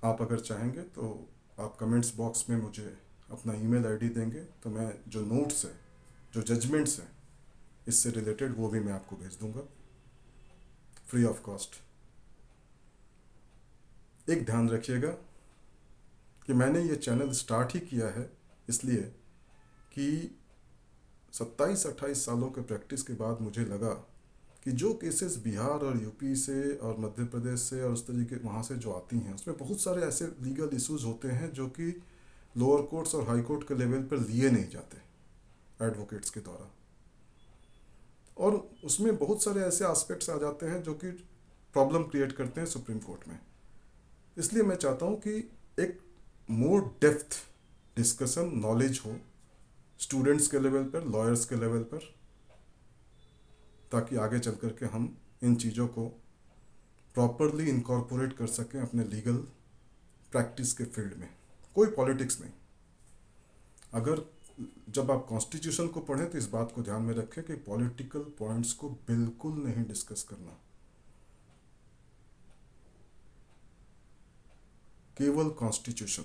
आप अगर चाहेंगे तो आप कमेंट्स बॉक्स में मुझे अपना ईमेल आईडी देंगे तो मैं जो नोट्स है, जो जजमेंट्स हैं इससे रिलेटेड, वो भी मैं आपको भेज दूंगा फ्री ऑफ कॉस्ट. एक ध्यान रखिएगा कि मैंने ये चैनल स्टार्ट ही किया है इसलिए कि 27-28 सालों के प्रैक्टिस के बाद मुझे लगा कि जो केसेस बिहार और यूपी से और मध्य प्रदेश से और उस तरीके वहाँ से जो आती हैं, उसमें बहुत सारे ऐसे लीगल इश्यूज होते हैं जो कि लोअर कोर्ट्स और हाई कोर्ट के लेवल पर लिए नहीं जाते एडवोकेट्स के द्वारा, और उसमें बहुत सारे ऐसे एस्पेक्ट्स आ जाते हैं जो कि प्रॉब्लम क्रिएट करते हैं सुप्रीम कोर्ट में. इसलिए मैं चाहता हूँ कि एक मोर डेप्थ डिस्कशन, नॉलेज हो स्टूडेंट्स के लेवल पर, लॉयर्स के लेवल पर, ताकि आगे चल कर के हम इन चीज़ों को प्रॉपरली इनकॉर्पोरेट कर सकें अपने लीगल प्रैक्टिस के फील्ड में. कोई पॉलिटिक्स नहीं. अगर जब आप कॉन्स्टिट्यूशन को पढ़ें तो इस बात को ध्यान में रखें कि पॉलिटिकल पॉइंट्स को बिल्कुल नहीं डिस्कस करना. केवल कॉन्स्टिट्यूशन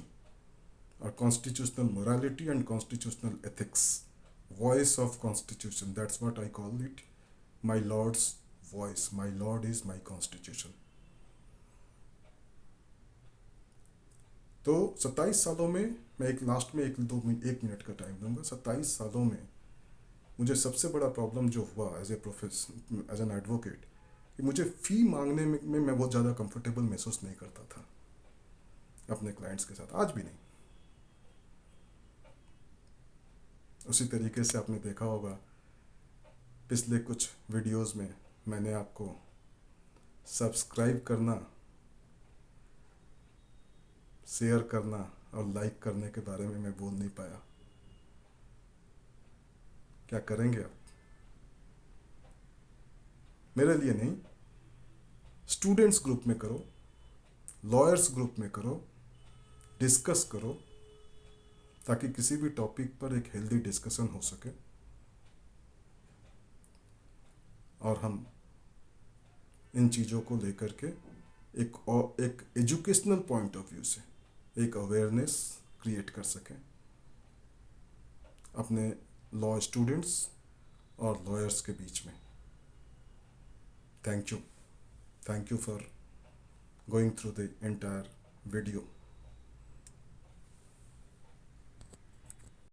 और constitutional morality and constitutional ethics. Voice of constitution, that's what I call it. My lord's voice. My lord is my constitution. तो 27 सालों में मैं एक लास्ट में 1 मिनट का टाइम दूंगा. 27 सालों में मुझे सबसे बड़ा प्रॉब्लम जो हुआ एज एन एडवोकेट कि मुझे फ़ी मांगने में मैं बहुत ज़्यादा कंफर्टेबल महसूस नहीं करता था अपने क्लाइंट्स के साथ. आज भी नहीं. उसी तरीके से आपने देखा होगा पिछले कुछ वीडियोस में मैंने आपको सब्सक्राइब करना शेयर करना और लाइक करने के बारे में मैं बोल नहीं पाया। क्या करेंगे आप? मेरे लिए नहीं, स्टूडेंट्स ग्रुप में करो, लॉयर्स ग्रुप में करो, डिस्कस करो, ताकि किसी भी टॉपिक पर एक हेल्दी डिस्कशन हो सके और हम इन चीज़ों को लेकर के एक एजुकेशनल पॉइंट ऑफ व्यू से एक अवेयरनेस क्रिएट कर सकें अपने लॉ स्टूडेंट्स और लॉयर्स के बीच में। Thank you for going through the entire video.